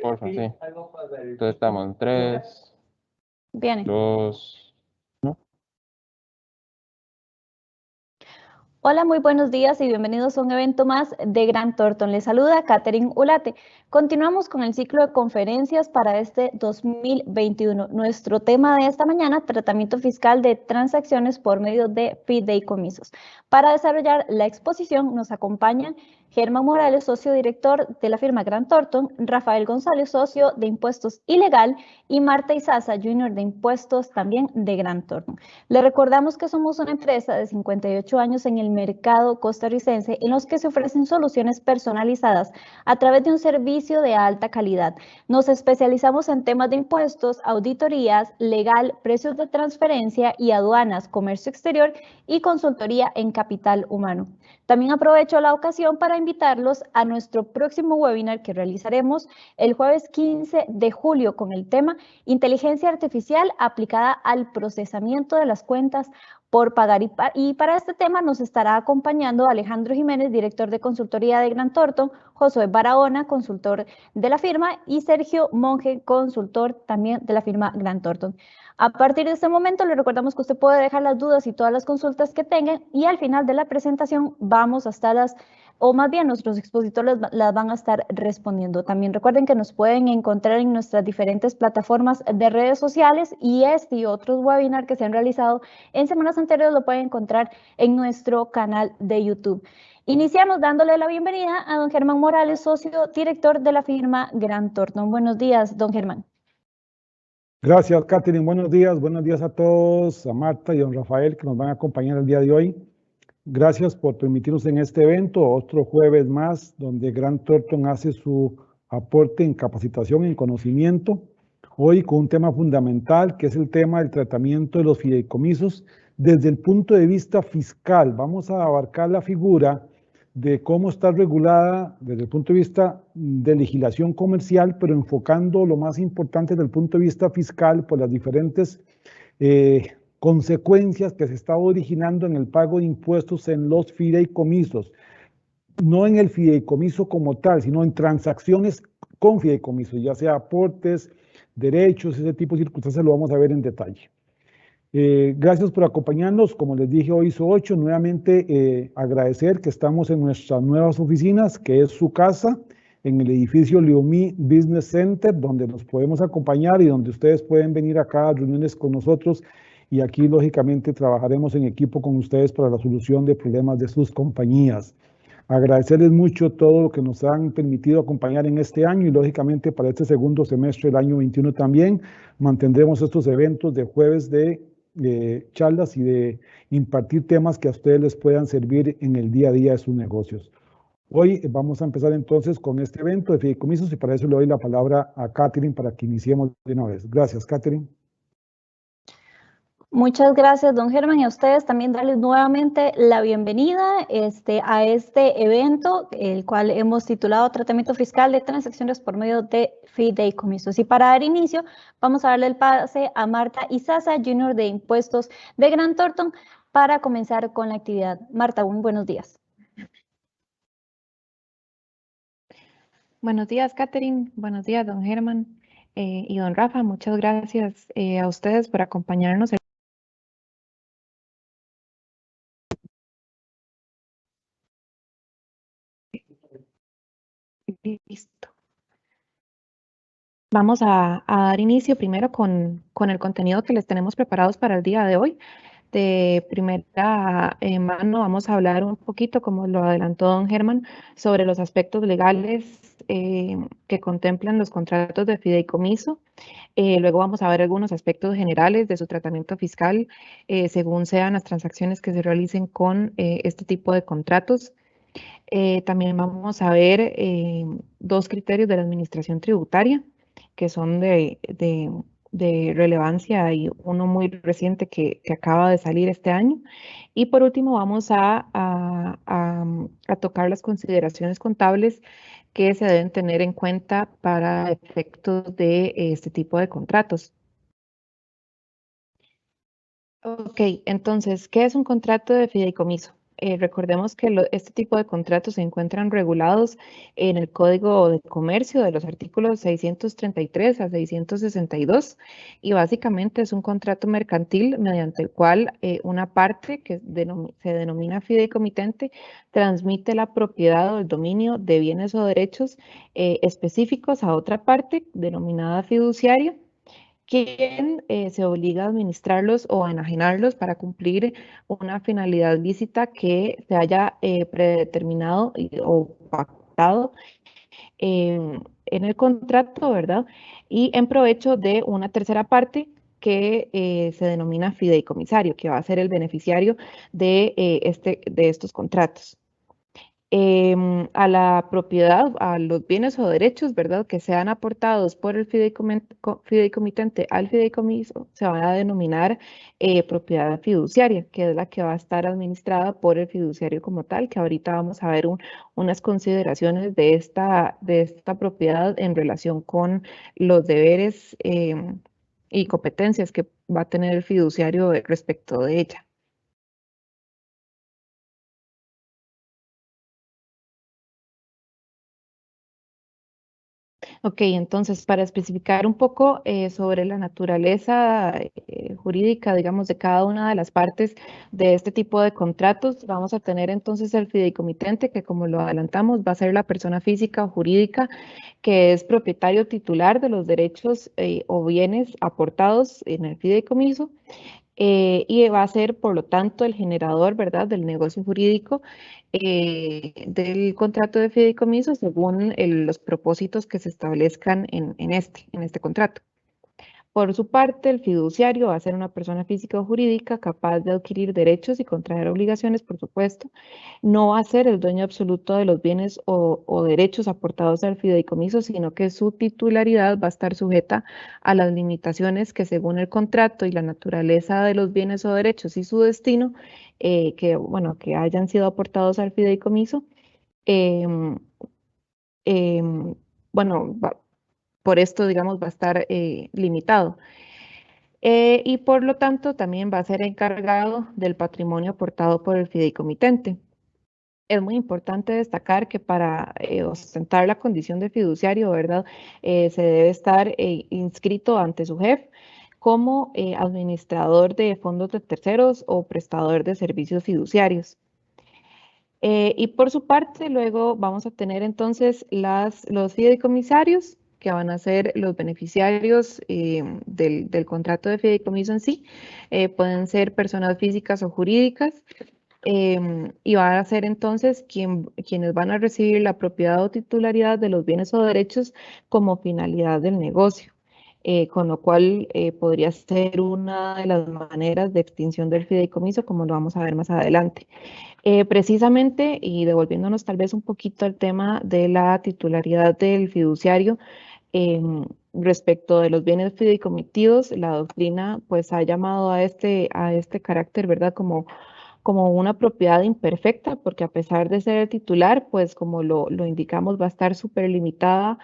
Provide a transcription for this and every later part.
Porfa, sí. Entonces estamos en 3, Viene. 2, ¿no? Hola, muy buenos días y bienvenidos a un evento más de Grant Thornton. Les saluda Catherine Ulate. Continuamos con el ciclo de conferencias para este 2021. Nuestro tema de esta mañana, tratamiento fiscal de transacciones por medio de fideicomisos. Para desarrollar la exposición nos acompañan Germán Morales, socio director de la firma Grant Thornton, Rafael González, socio de Impuestos Ilegal, y Marta Izaza, junior de Impuestos también de Grant Thornton. Le recordamos que somos una empresa de 58 años en el mercado costarricense en los que se ofrecen soluciones personalizadas a través de un servicio de alta calidad. Nos especializamos en temas de impuestos, auditorías, legal, precios de transferencia y aduanas, comercio exterior y consultoría en capital humano. También aprovecho la ocasión para invitarlos a nuestro próximo webinar que realizaremos el jueves 15 de julio con el tema Inteligencia Artificial aplicada al procesamiento de las cuentas por pagar. Y para este tema nos estará acompañando Alejandro Jiménez, director de consultoría de Grant Thornton, Josué Barahona, consultor de la firma, y Sergio Monge, consultor también de la firma Grant Thornton. A partir de este momento le recordamos que usted puede dejar las dudas y todas las consultas que tengan y al final de la presentación vamos a estarlas, o más bien nuestros expositores las van a estar respondiendo. También recuerden que nos pueden encontrar en nuestras diferentes plataformas de redes sociales y este y otros webinars que se han realizado en semanas anteriores lo pueden encontrar en nuestro canal de YouTube. Iniciamos dándole la bienvenida a don Germán Morales, socio director de la firma Grant Thornton. Buenos días, don Germán. Gracias, Catherine. Buenos días a todos, a Marta y a don Rafael que nos van a acompañar el día de hoy. Gracias por permitirnos en este evento, otro jueves más, donde Grant Thornton hace su aporte en capacitación, en conocimiento. Hoy con un tema fundamental, que es el tema del tratamiento de los fideicomisos desde el punto de vista fiscal. Vamos a abarcar la figura de cómo está regulada desde el punto de vista de legislación comercial, pero enfocando lo más importante desde el punto de vista fiscal por las diferentes consecuencias que se está originando en el pago de impuestos en los fideicomisos. No en el fideicomiso como tal, sino en transacciones con fideicomisos, ya sea aportes, derechos, ese tipo de circunstancias lo vamos a ver en detalle. Gracias por acompañarnos. Como les dije, hoy son 8. Nuevamente agradecer que estamos en nuestras nuevas oficinas, que es su casa, en el edificio Leomí Business Center, donde nos podemos acompañar y donde ustedes pueden venir acá a reuniones con nosotros. Y aquí, lógicamente, trabajaremos en equipo con ustedes para la solución de problemas de sus compañías. Agradecerles mucho todo lo que nos han permitido acompañar en este año y lógicamente para este segundo semestre del año 21 también mantendremos estos eventos de jueves de charlas y de impartir temas que a ustedes les puedan servir en el día a día de sus negocios. Hoy vamos a empezar entonces con este evento de fideicomisos y para eso le doy la palabra a Catherine para que iniciemos de una vez. Gracias, Catherine. Muchas gracias, don Germán, y a ustedes también darles nuevamente la bienvenida a este evento, el cual hemos titulado Tratamiento Fiscal de Transacciones por medio de fideicomisos. Y para dar inicio, vamos a darle el pase a Marta Izaza, junior de Impuestos de Grant Thornton, para comenzar con la actividad. Marta, buenos días. Buenos días, Catherine. Buenos días, don Germán y don Rafa. Muchas gracias a ustedes por acompañarnos. Listo. Vamos a dar inicio primero con el contenido que les tenemos preparados para el día de hoy. De primera mano vamos a hablar un poquito, como lo adelantó don Germán, sobre los aspectos legales que contemplan los contratos de fideicomiso. Luego vamos a ver algunos aspectos generales de su tratamiento fiscal según sean las transacciones que se realicen con este tipo de contratos. También vamos a ver 2 criterios de la administración tributaria que son de relevancia y uno muy reciente que acaba de salir este año. Y por último vamos a tocar las consideraciones contables que se deben tener en cuenta para efectos de este tipo de contratos. Ok, entonces, ¿qué es un contrato de fideicomiso? recordemos que este tipo de contratos se encuentran regulados en el Código de Comercio de los artículos 633 a 662 y básicamente es un contrato mercantil mediante el cual una parte que se denomina fideicomitente transmite la propiedad o el dominio de bienes o derechos específicos a otra parte denominada fiduciaria, quien se obliga a administrarlos o a enajenarlos para cumplir una finalidad lícita que se haya predeterminado o pactado en el contrato, ¿verdad? Y en provecho de una tercera parte que se denomina fideicomisario, que va a ser el beneficiario de estos contratos. A la propiedad, a los bienes o derechos, ¿verdad?, que sean aportados por el fideicomitente al fideicomiso, se van a denominar propiedad fiduciaria, que es la que va a estar administrada por el fiduciario como tal, que ahorita vamos a ver unas consideraciones de esta propiedad en relación con los deberes y competencias que va a tener el fiduciario respecto de ella. Ok, entonces para especificar un poco sobre la naturaleza jurídica, digamos, de cada una de las partes de este tipo de contratos, vamos a tener entonces el fideicomitente, que como lo adelantamos, va a ser la persona física o jurídica que es propietario titular de los derechos o bienes aportados en el fideicomiso. Y va a ser, por lo tanto, el generador, ¿verdad?, del negocio jurídico del contrato de fideicomiso según los propósitos que se establezcan en este contrato. Por su parte, el fiduciario va a ser una persona física o jurídica capaz de adquirir derechos y contraer obligaciones, por supuesto. No va a ser el dueño absoluto de los bienes o derechos aportados al fideicomiso, sino que su titularidad va a estar sujeta a las limitaciones que según el contrato y la naturaleza de los bienes o derechos y su destino, que hayan sido aportados al fideicomiso, em, em, bueno, por esto, digamos, va a estar limitado. Y por lo tanto, también va a ser encargado del patrimonio aportado por el fideicomitente. Es muy importante destacar que para ostentar la condición de fiduciario, ¿verdad?, se debe estar inscrito ante su jefe como administrador de fondos de terceros o prestador de servicios fiduciarios. Y por su parte, luego vamos a tener entonces los fideicomisarios, que van a ser los beneficiarios del contrato de fideicomiso en sí. Pueden ser personas físicas o jurídicas. Y van a ser entonces quienes van a recibir la propiedad o titularidad de los bienes o derechos como finalidad del negocio. Con lo cual podría ser una de las maneras de extinción del fideicomiso, como lo vamos a ver más adelante. Precisamente, y devolviéndonos tal vez un poquito al tema de la titularidad del fiduciario, respecto de los bienes fideicomitidos, la doctrina pues ha llamado a este carácter, ¿verdad?, como una propiedad imperfecta, porque a pesar de ser el titular, pues como lo indicamos, va a estar súper limitada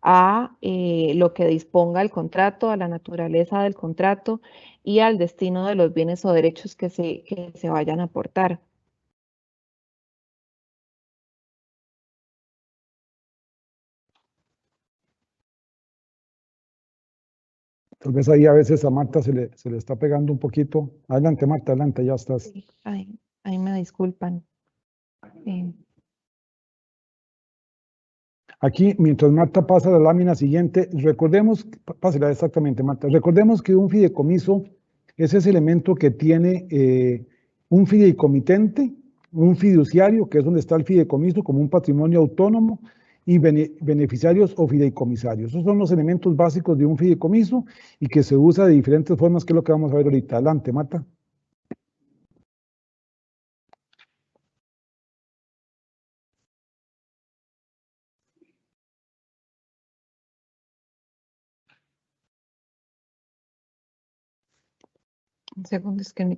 a lo que disponga el contrato, a la naturaleza del contrato y al destino de los bienes o derechos que se vayan a aportar. Tal vez ahí a veces a Marta se le está pegando un poquito. Adelante, Marta, adelante, ya estás. Sí, ahí me disculpan. Aquí, mientras Marta pasa la lámina siguiente, recordemos, pásela exactamente, Marta, recordemos que un fideicomiso es ese elemento que tiene un fideicomitente, un fiduciario, que es donde está el fideicomiso como un patrimonio autónomo, y beneficiarios o fideicomisarios. Esos son los elementos básicos de un fideicomiso y que se usa de diferentes formas, que es lo que vamos a ver ahorita. Adelante, Marta. Un segundo, es que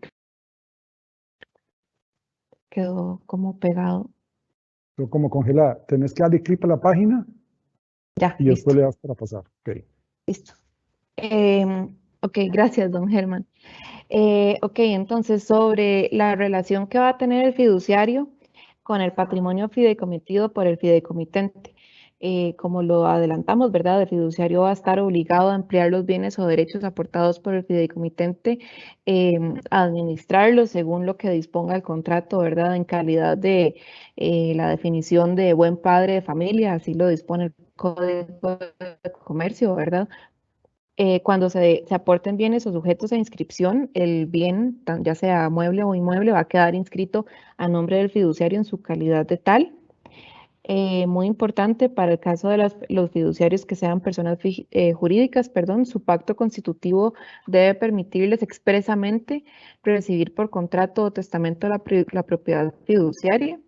quedó como pegado. Pero como congelada. Tenés que darle clic a la página Ya, y listo. después le das para pasar. Okay. Listo. Ok, gracias, don Germán. Ok, entonces sobre la relación que va a tener el fiduciario con el patrimonio fideicomitido por el fideicomitente. Como lo adelantamos, ¿verdad? El fiduciario va a estar obligado a emplear los bienes o derechos aportados por el fideicomitente, a administrarlos según lo que disponga el contrato, ¿verdad? En calidad de la definición de buen padre de familia, así lo dispone el Código de Comercio, ¿verdad? Cuando se aporten bienes o sujetos a inscripción, el bien, ya sea mueble o inmueble, va a quedar inscrito a nombre del fiduciario en su calidad de tal. Muy importante para el caso de los fiduciarios que sean personas jurídicas, perdón, su pacto constitutivo debe permitirles expresamente recibir por contrato o testamento la propiedad fiduciaria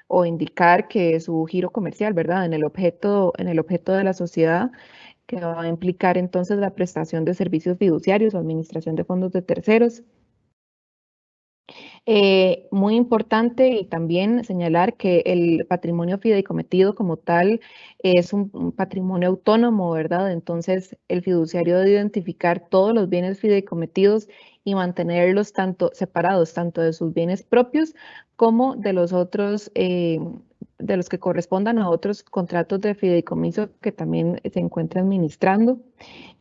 o indicar que su giro comercial, ¿verdad? En el objeto de la sociedad, que va a implicar entonces la prestación de servicios fiduciarios o administración de fondos de terceros. Muy importante y también señalar que el patrimonio fideicometido como tal es un patrimonio autónomo, ¿verdad? Entonces el fiduciario debe identificar todos los bienes fideicometidos y mantenerlos separados, tanto de sus bienes propios como de los otros, de los que correspondan a otros contratos de fideicomiso que también se encuentra administrando.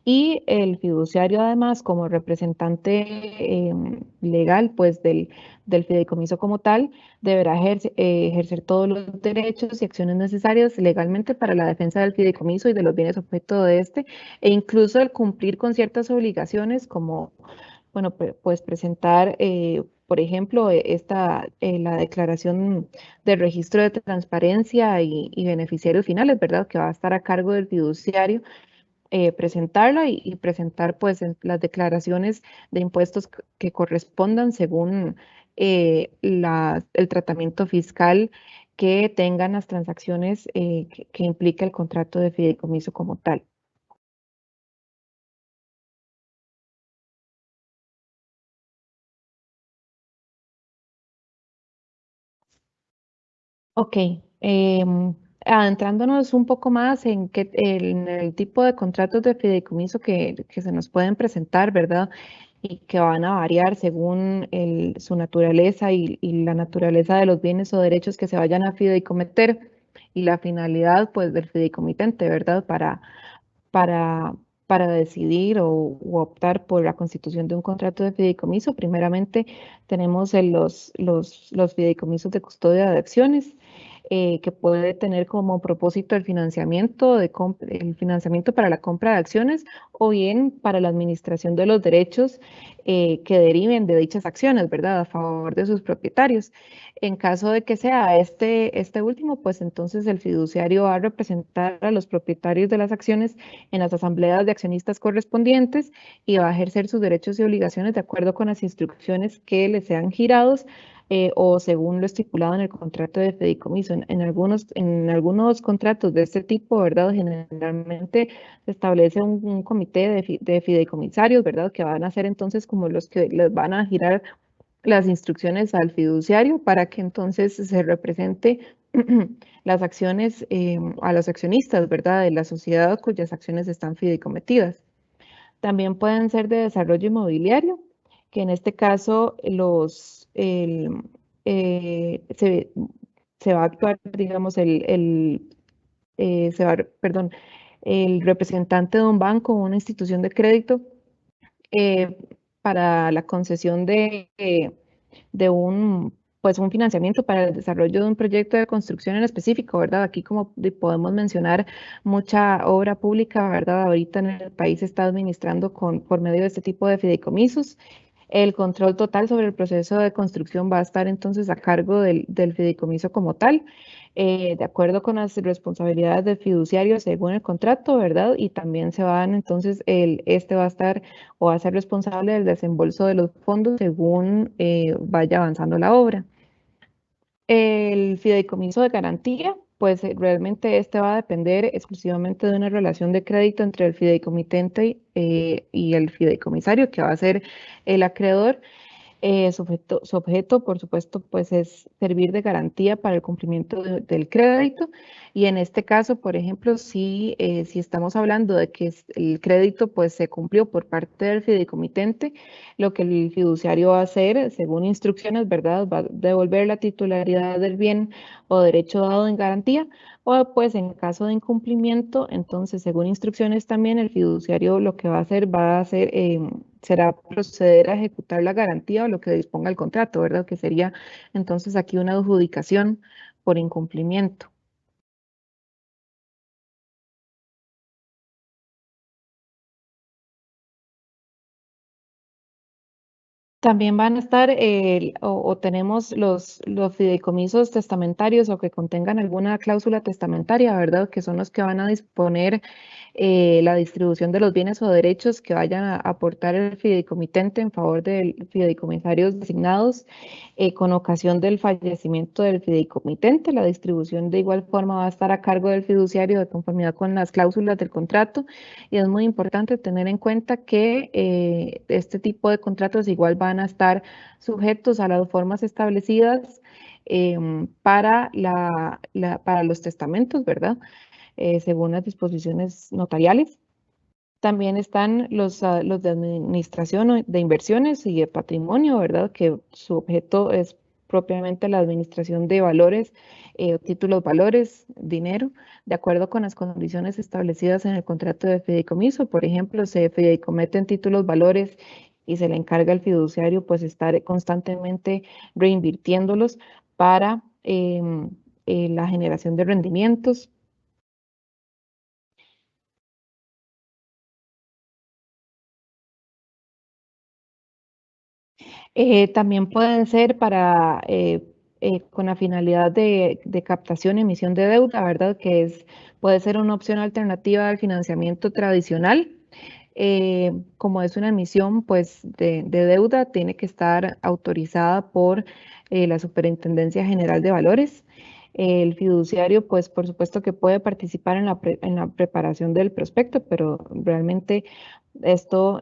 Y el fiduciario, además, como representante legal, pues del fideicomiso como tal, deberá ejercer todos los derechos y acciones necesarias legalmente para la defensa del fideicomiso y de los bienes objeto de este, e incluso el cumplir con ciertas obligaciones como, bueno, pues presentar, por ejemplo, la declaración de registro de transparencia y beneficiarios finales, ¿verdad? Que va a estar a cargo del fiduciario, presentarla y presentar pues las declaraciones de impuestos que correspondan según el tratamiento fiscal que tengan las transacciones que implica el contrato de fideicomiso como tal. Ok, adentrándonos un poco más en el tipo de contratos de fideicomiso que se nos pueden presentar, ¿verdad? Y que van a variar según su naturaleza y la naturaleza de los bienes o derechos que se vayan a fideicometer y la finalidad, pues, del fideicomitente, ¿verdad? Para, para decidir u optar por la constitución de un contrato de fideicomiso. Primeramente, tenemos los fideicomisos de custodia de acciones, que puede tener como propósito el financiamiento, el financiamiento para la compra de acciones o bien para la administración de los derechos que deriven de dichas acciones, ¿verdad? A favor de sus propietarios. En caso de que sea este último, pues entonces el fiduciario va a representar a los propietarios de las acciones en las asambleas de accionistas correspondientes y va a ejercer sus derechos y obligaciones de acuerdo con las instrucciones que le sean girados, o según lo estipulado en el contrato de fideicomiso. En algunos contratos de este tipo, ¿verdad? Generalmente se establece un comité de fideicomisarios, ¿verdad? Que van a ser entonces como los que les van a girar las instrucciones al fiduciario para que entonces se represente las acciones a los accionistas, ¿verdad? De la sociedad cuyas acciones están fideicometidas. También pueden ser de desarrollo inmobiliario, que en este caso se va a actuar, digamos, perdón, el representante de un banco o una institución de crédito, eh, para la concesión de pues un financiamiento para el desarrollo de un proyecto de construcción en específico, ¿verdad? Aquí como podemos mencionar mucha obra pública, ¿verdad? Ahorita en el país se está administrando por medio de este tipo de fideicomisos. El control total sobre el proceso de construcción va a estar entonces a cargo del fideicomiso como tal, de acuerdo con las responsabilidades del fiduciario según el contrato, ¿verdad? Y también se van entonces, este va a estar o va a ser responsable del desembolso de los fondos según vaya avanzando la obra. El fideicomiso de garantía, pues realmente este va a depender exclusivamente de una relación de crédito entre el fideicomitente y el fideicomisario, que va a ser el acreedor. Su objeto, por supuesto, pues es servir de garantía para el cumplimiento del crédito. Y en este caso, por ejemplo, si estamos hablando de que el crédito pues se cumplió por parte del fideicomitente, lo que el fiduciario va a hacer, según instrucciones, ¿verdad? Va a devolver la titularidad del bien o derecho dado en garantía, o pues en caso de incumplimiento, entonces según instrucciones también el fiduciario lo que va a hacer será proceder a ejecutar la garantía o lo que disponga el contrato, ¿verdad? Que sería entonces aquí una adjudicación por incumplimiento. También van a estar o tenemos los fideicomisos testamentarios o que contengan alguna cláusula testamentaria, ¿verdad? Que son los que van a disponer la distribución de los bienes o derechos que vayan a aportar el fideicomitente en favor de fideicomisarios designados con ocasión del fallecimiento del fideicomitente. La distribución de igual forma va a estar a cargo del fiduciario de conformidad con las cláusulas del contrato y es muy importante tener en cuenta que este tipo de contratos igual van a estar sujetos a las formas establecidas para los testamentos, ¿verdad? Según las disposiciones notariales. También están los de administración de inversiones y de patrimonio, ¿verdad? Que su objeto es propiamente la administración de valores, títulos valores, dinero, de acuerdo con las condiciones establecidas en el contrato de fideicomiso. Por ejemplo, se fideicometen títulos valores y se le encarga al fiduciario pues estar constantemente reinvirtiéndolos para la generación de rendimientos. También pueden ser con la finalidad de captación y emisión de deuda, ¿verdad? Puede ser una opción alternativa al financiamiento tradicional. Como es una emisión pues, de deuda, tiene que estar autorizada por la Superintendencia General de Valores. El fiduciario, pues por supuesto que puede participar en la preparación del prospecto, pero realmente esto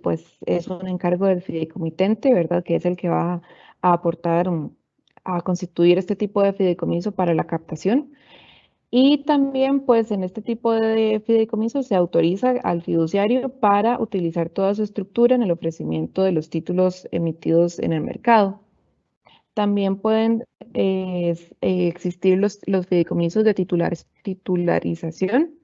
pues es un encargo del fideicomitente, ¿verdad? Que es el que va a aportar, a constituir este tipo de fideicomiso para la captación. Y también, pues, en este tipo de fideicomiso se autoriza al fiduciario para utilizar toda su estructura en el ofrecimiento de los títulos emitidos en el mercado. También pueden existir los fideicomisos de titularización,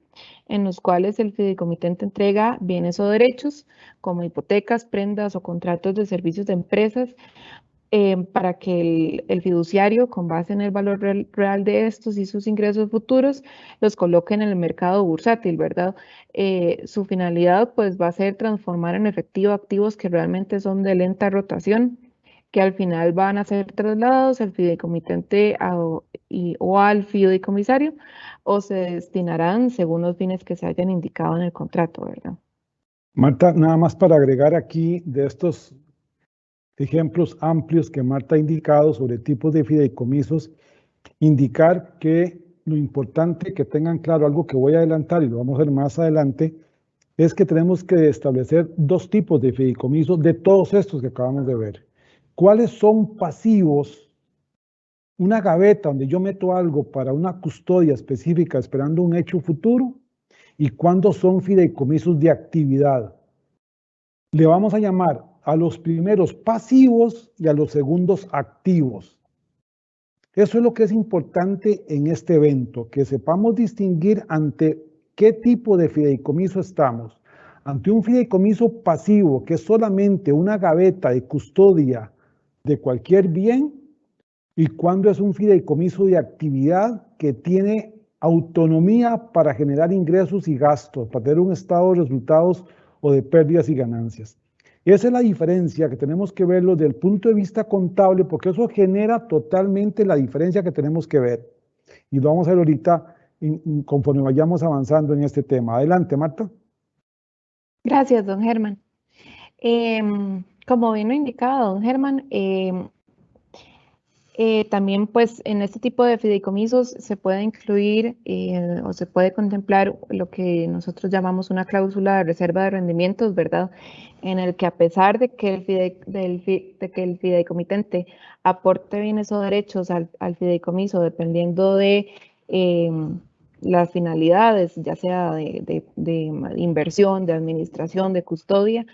en los cuales el fideicomitente entrega bienes o derechos, como hipotecas, prendas o contratos de servicios de empresas, para que el fiduciario, con base en el valor real de estos y sus ingresos futuros, los coloque en el mercado bursátil, ¿verdad? Su finalidad, pues, va a ser transformar en efectivo activos que realmente son de lenta rotación, que al final van a ser trasladados al fideicomitente o al fideicomisario, o se destinarán según los fines que se hayan indicado en el contrato, ¿verdad? Marta, nada más para agregar aquí de estos ejemplos amplios que Marta ha indicado sobre tipos de fideicomisos, indicar que lo importante que tengan claro, algo que voy a adelantar y lo vamos a ver más adelante, es que tenemos que establecer dos tipos de fideicomisos de todos estos que acabamos de ver. ¿Cuáles son pasivos? Una gaveta donde yo meto algo para una custodia específica esperando un hecho futuro, y cuándo son fideicomisos de actividad. Le vamos a llamar a los primeros pasivos y a los segundos activos. Eso es lo que es importante en este evento, que sepamos distinguir ante qué tipo de fideicomiso estamos. Ante un fideicomiso pasivo, que es solamente una gaveta de custodia de cualquier bien, y cuando es un fideicomiso de actividad que tiene autonomía para generar ingresos y gastos, para tener un estado de resultados o de pérdidas y ganancias. Esa es la diferencia que tenemos que verlo desde el punto de vista contable, porque eso genera totalmente la diferencia que tenemos que ver. Y lo vamos a ver ahorita conforme vayamos avanzando en este tema. Adelante, Marta. Gracias, don Germán. Como bien lo indicaba don Germán, También pues en este tipo de fideicomisos se puede incluir o se puede contemplar lo que nosotros llamamos una cláusula de reserva de rendimientos, ¿verdad? En el que a pesar de que el fideicomitente aporte bienes o derechos al fideicomiso dependiendo de las finalidades, ya sea de inversión, de administración, de custodia,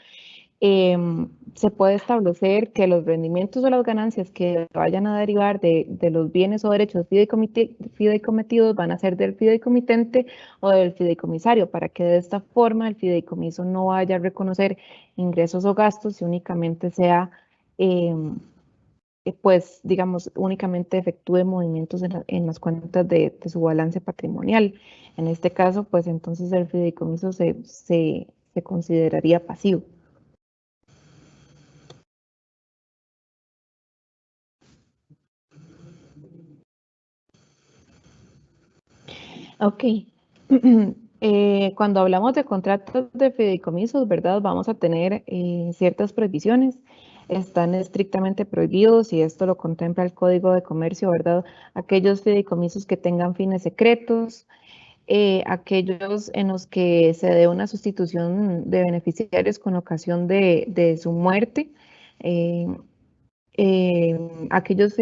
se puede establecer que los rendimientos o las ganancias que vayan a derivar de los bienes o derechos fideicometidos van a ser del fideicomitente o del fideicomisario, para que de esta forma el fideicomiso no vaya a reconocer ingresos o gastos y únicamente sea, pues, digamos, únicamente efectúe movimientos en las cuentas de su balance patrimonial. En este caso, pues entonces el fideicomiso se consideraría pasivo. Ok. Cuando hablamos de contratos de fideicomisos, ¿verdad? Vamos a tener ciertas prohibiciones. Están estrictamente prohibidos y esto lo contempla el Código de Comercio, ¿verdad? Aquellos fideicomisos que tengan fines secretos, aquellos en los que se dé una sustitución de beneficiarios con ocasión de su muerte, eh, aquellos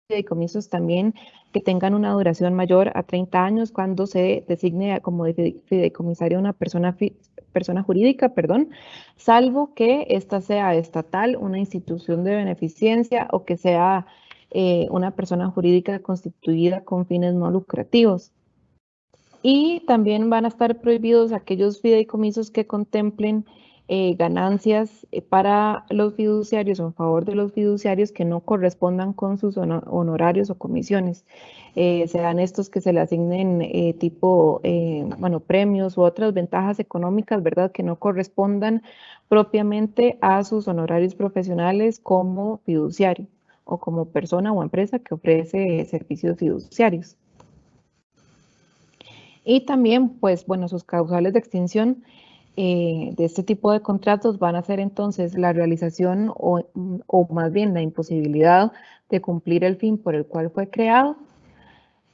fideicomisos también que tengan una duración mayor a 30 años cuando se designe como fideicomisario una persona jurídica, perdón, salvo que ésta sea estatal, una institución de beneficencia o que sea una persona jurídica constituida con fines no lucrativos. Y también van a estar prohibidos aquellos fideicomisos que contemplen ganancias para los fiduciarios o en favor de los fiduciarios que no correspondan con sus honorarios o comisiones. Sean estos que se le asignen bueno, premios u otras ventajas económicas, ¿verdad? Que no correspondan propiamente a sus honorarios profesionales como fiduciario o como persona o empresa que ofrece servicios fiduciarios. Y también, pues, bueno, sus causales de extinción de este tipo de contratos van a ser entonces la realización o más bien la imposibilidad de cumplir el fin por el cual fue creado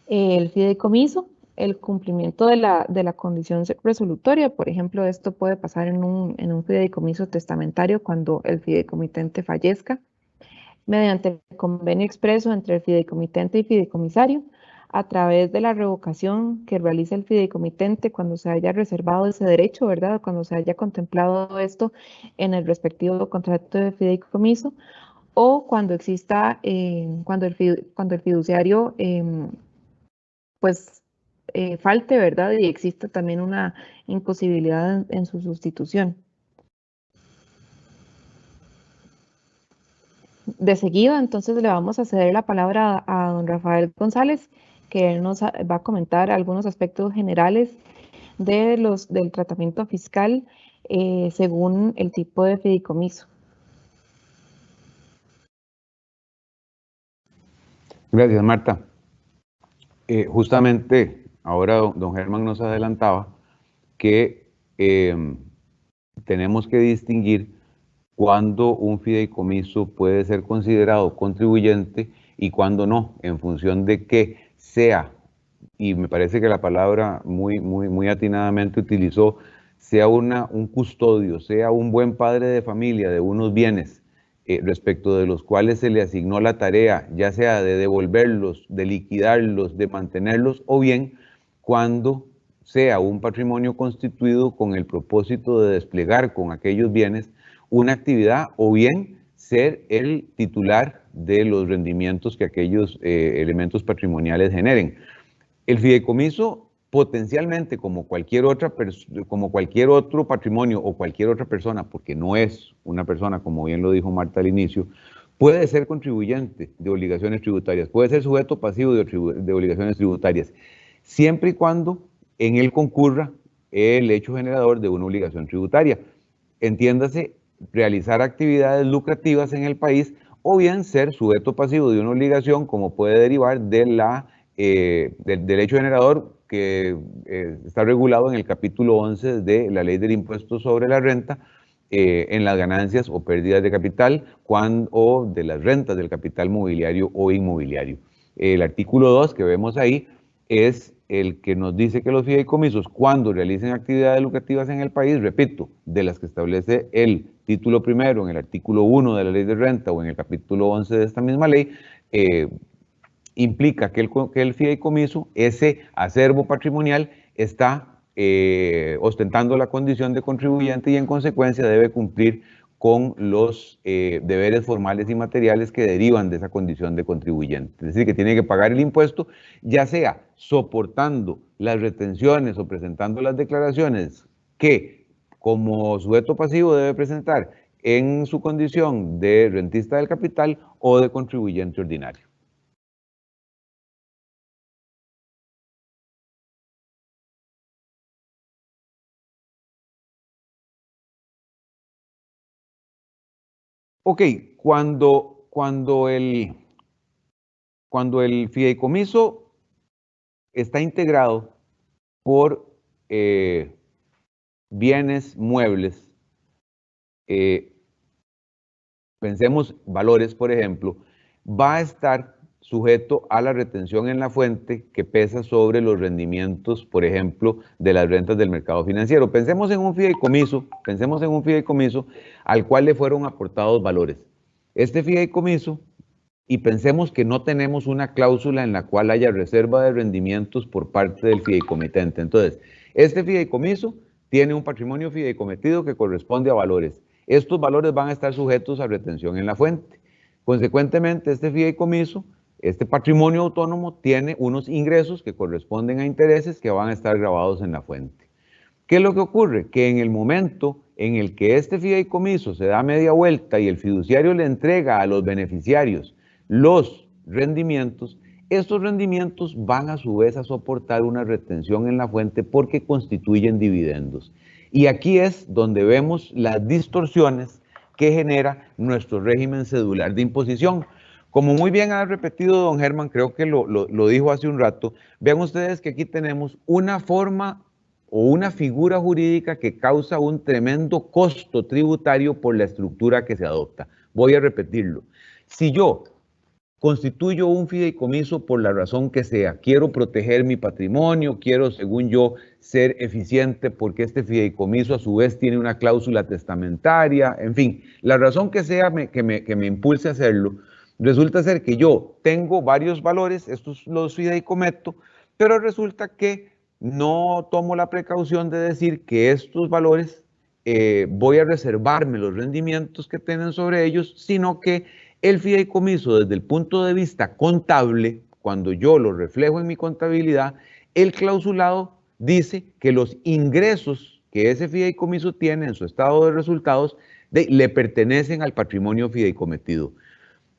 el fideicomiso, el cumplimiento de la condición resolutoria. Por ejemplo, esto puede pasar en un fideicomiso testamentario cuando el fideicomitente fallezca, mediante el convenio expreso entre el fideicomitente y fideicomisario, a través de la revocación que realiza el fideicomitente cuando se haya reservado ese derecho, ¿verdad? Cuando se haya contemplado esto en el respectivo contrato de fideicomiso, o cuando exista, cuando el fiduciario, pues, falte, ¿verdad? Y exista también una imposibilidad en su sustitución. De seguida, entonces le vamos a ceder la palabra a don Rafael González, que él nos va a comentar algunos aspectos generales del tratamiento fiscal según el tipo de fideicomiso. Gracias, Marta. Justamente ahora don Germán nos adelantaba que tenemos que distinguir cuándo un fideicomiso puede ser considerado contribuyente y cuándo no, en función de que sea, y me parece que la palabra muy atinadamente utilizó, sea un custodio, sea un buen padre de familia de unos bienes respecto de los cuales se le asignó la tarea, ya sea de devolverlos, de liquidarlos, de mantenerlos, o bien cuando sea un patrimonio constituido con el propósito de desplegar con aquellos bienes una actividad, o bien ser el titular de los rendimientos que aquellos elementos patrimoniales generen. El fideicomiso potencialmente, como cualquier otro patrimonio o cualquier otra persona, porque no es una persona, como bien lo dijo Marta al inicio, puede ser contribuyente de obligaciones tributarias, puede ser sujeto pasivo de obligaciones tributarias, siempre y cuando en él concurra el hecho generador de una obligación tributaria. Entiéndase, realizar actividades lucrativas en el país o bien ser sujeto pasivo de una obligación, como puede derivar del hecho generador que está regulado en el capítulo 11 de la Ley del Impuesto sobre la Renta, en las ganancias o pérdidas de capital o de las rentas del capital mobiliario o inmobiliario. El artículo 2 que vemos ahí es el que nos dice que los fideicomisos, cuando realicen actividades lucrativas en el país, repito, de las que establece el título primero en el artículo 1 de la ley de renta o en el capítulo 11 de esta misma ley, implica que el fideicomiso, ese acervo patrimonial, está ostentando la condición de contribuyente y en consecuencia debe cumplir con los deberes formales y materiales que derivan de esa condición de contribuyente. Es decir, que tiene que pagar el impuesto, ya sea soportando las retenciones o presentando las declaraciones que como sujeto pasivo debe presentar en su condición de rentista del capital o de contribuyente ordinario. Ok, cuando el fideicomiso está integrado por bienes muebles, pensemos valores, por ejemplo, va a estar sujeto a la retención en la fuente que pesa sobre los rendimientos, por ejemplo, de las rentas del mercado financiero. Pensemos en un fideicomiso al cual le fueron aportados valores. Este fideicomiso, y pensemos que no tenemos una cláusula en la cual haya reserva de rendimientos por parte del fideicomitente. Entonces, este fideicomiso tiene un patrimonio fideicometido que corresponde a valores. Estos valores van a estar sujetos a retención en la fuente. Consecuentemente, este fideicomiso, este patrimonio autónomo, tiene unos ingresos que corresponden a intereses que van a estar grabados en la fuente. ¿Qué es lo que ocurre? Que en el momento en el que este fideicomiso se da media vuelta y el fiduciario le entrega a los beneficiarios los rendimientos, estos rendimientos van a su vez a soportar una retención en la fuente porque constituyen dividendos. Y aquí es donde vemos las distorsiones que genera nuestro régimen cedular de imposición. Como muy bien ha repetido don Germán, creo que lo dijo hace un rato, vean ustedes que aquí tenemos una forma o una figura jurídica que causa un tremendo costo tributario por la estructura que se adopta. Voy a repetirlo. Si yo constituyo un fideicomiso por la razón que sea, quiero proteger mi patrimonio, quiero, según yo, ser eficiente porque este fideicomiso a su vez tiene una cláusula testamentaria, en fin, la razón que sea que me impulse a hacerlo, resulta ser que yo tengo varios valores, estos los fideicometo, pero resulta que no tomo la precaución de decir que estos valores voy a reservarme los rendimientos que tienen sobre ellos, sino que el fideicomiso desde el punto de vista contable, cuando yo lo reflejo en mi contabilidad, el clausulado dice que los ingresos que ese fideicomiso tiene en su estado de resultados le pertenecen al patrimonio fideicometido.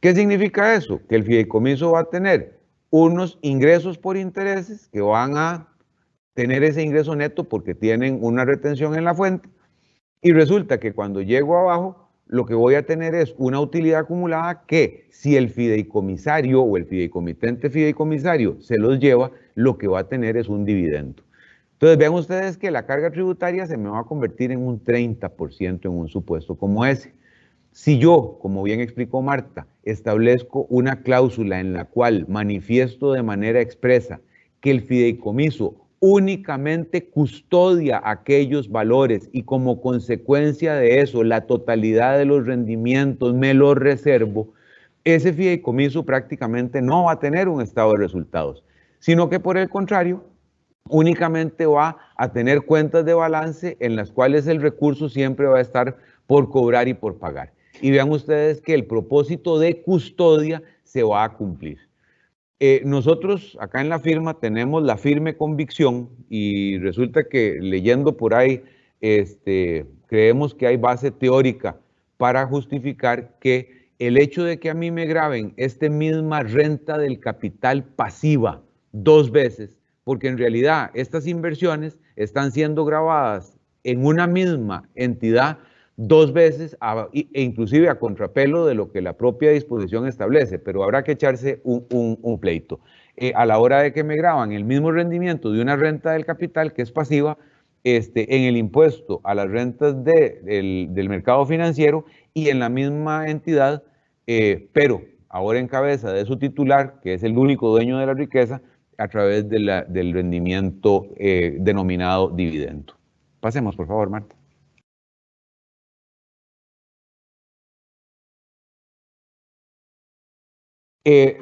¿Qué significa eso? Que el fideicomiso va a tener unos ingresos por intereses que van a tener ese ingreso neto porque tienen una retención en la fuente y resulta que cuando llego abajo lo que voy a tener es una utilidad acumulada que si el fideicomisario o el fideicomitente fideicomisario se los lleva, lo que va a tener es un dividendo. Entonces vean ustedes que la carga tributaria se me va a convertir en un 30% en un supuesto como ese. Si yo, como bien explicó Marta, establezco una cláusula en la cual manifiesto de manera expresa que el fideicomiso únicamente custodia aquellos valores y como consecuencia de eso la totalidad de los rendimientos me los reservo, ese fideicomiso prácticamente no va a tener un estado de resultados, sino que por el contrario, únicamente va a tener cuentas de balance en las cuales el recurso siempre va a estar por cobrar y por pagar. Y vean ustedes que el propósito de custodia se va a cumplir. Nosotros acá en la firma tenemos la firme convicción y resulta que leyendo por ahí creemos que hay base teórica para justificar que el hecho de que a mí me graben esta misma renta del capital pasiva 2 veces, porque en realidad estas inversiones están siendo grabadas en una misma entidad 2 veces e inclusive a contrapelo de lo que la propia disposición establece, pero habrá que echarse un pleito. A la hora de que me graban el mismo rendimiento de una renta del capital que es pasiva, en el impuesto a las rentas del mercado financiero y en la misma entidad, pero ahora en cabeza de su titular, que es el único dueño de la riqueza, a través del rendimiento denominado dividendo. Pasemos, por favor, Marta.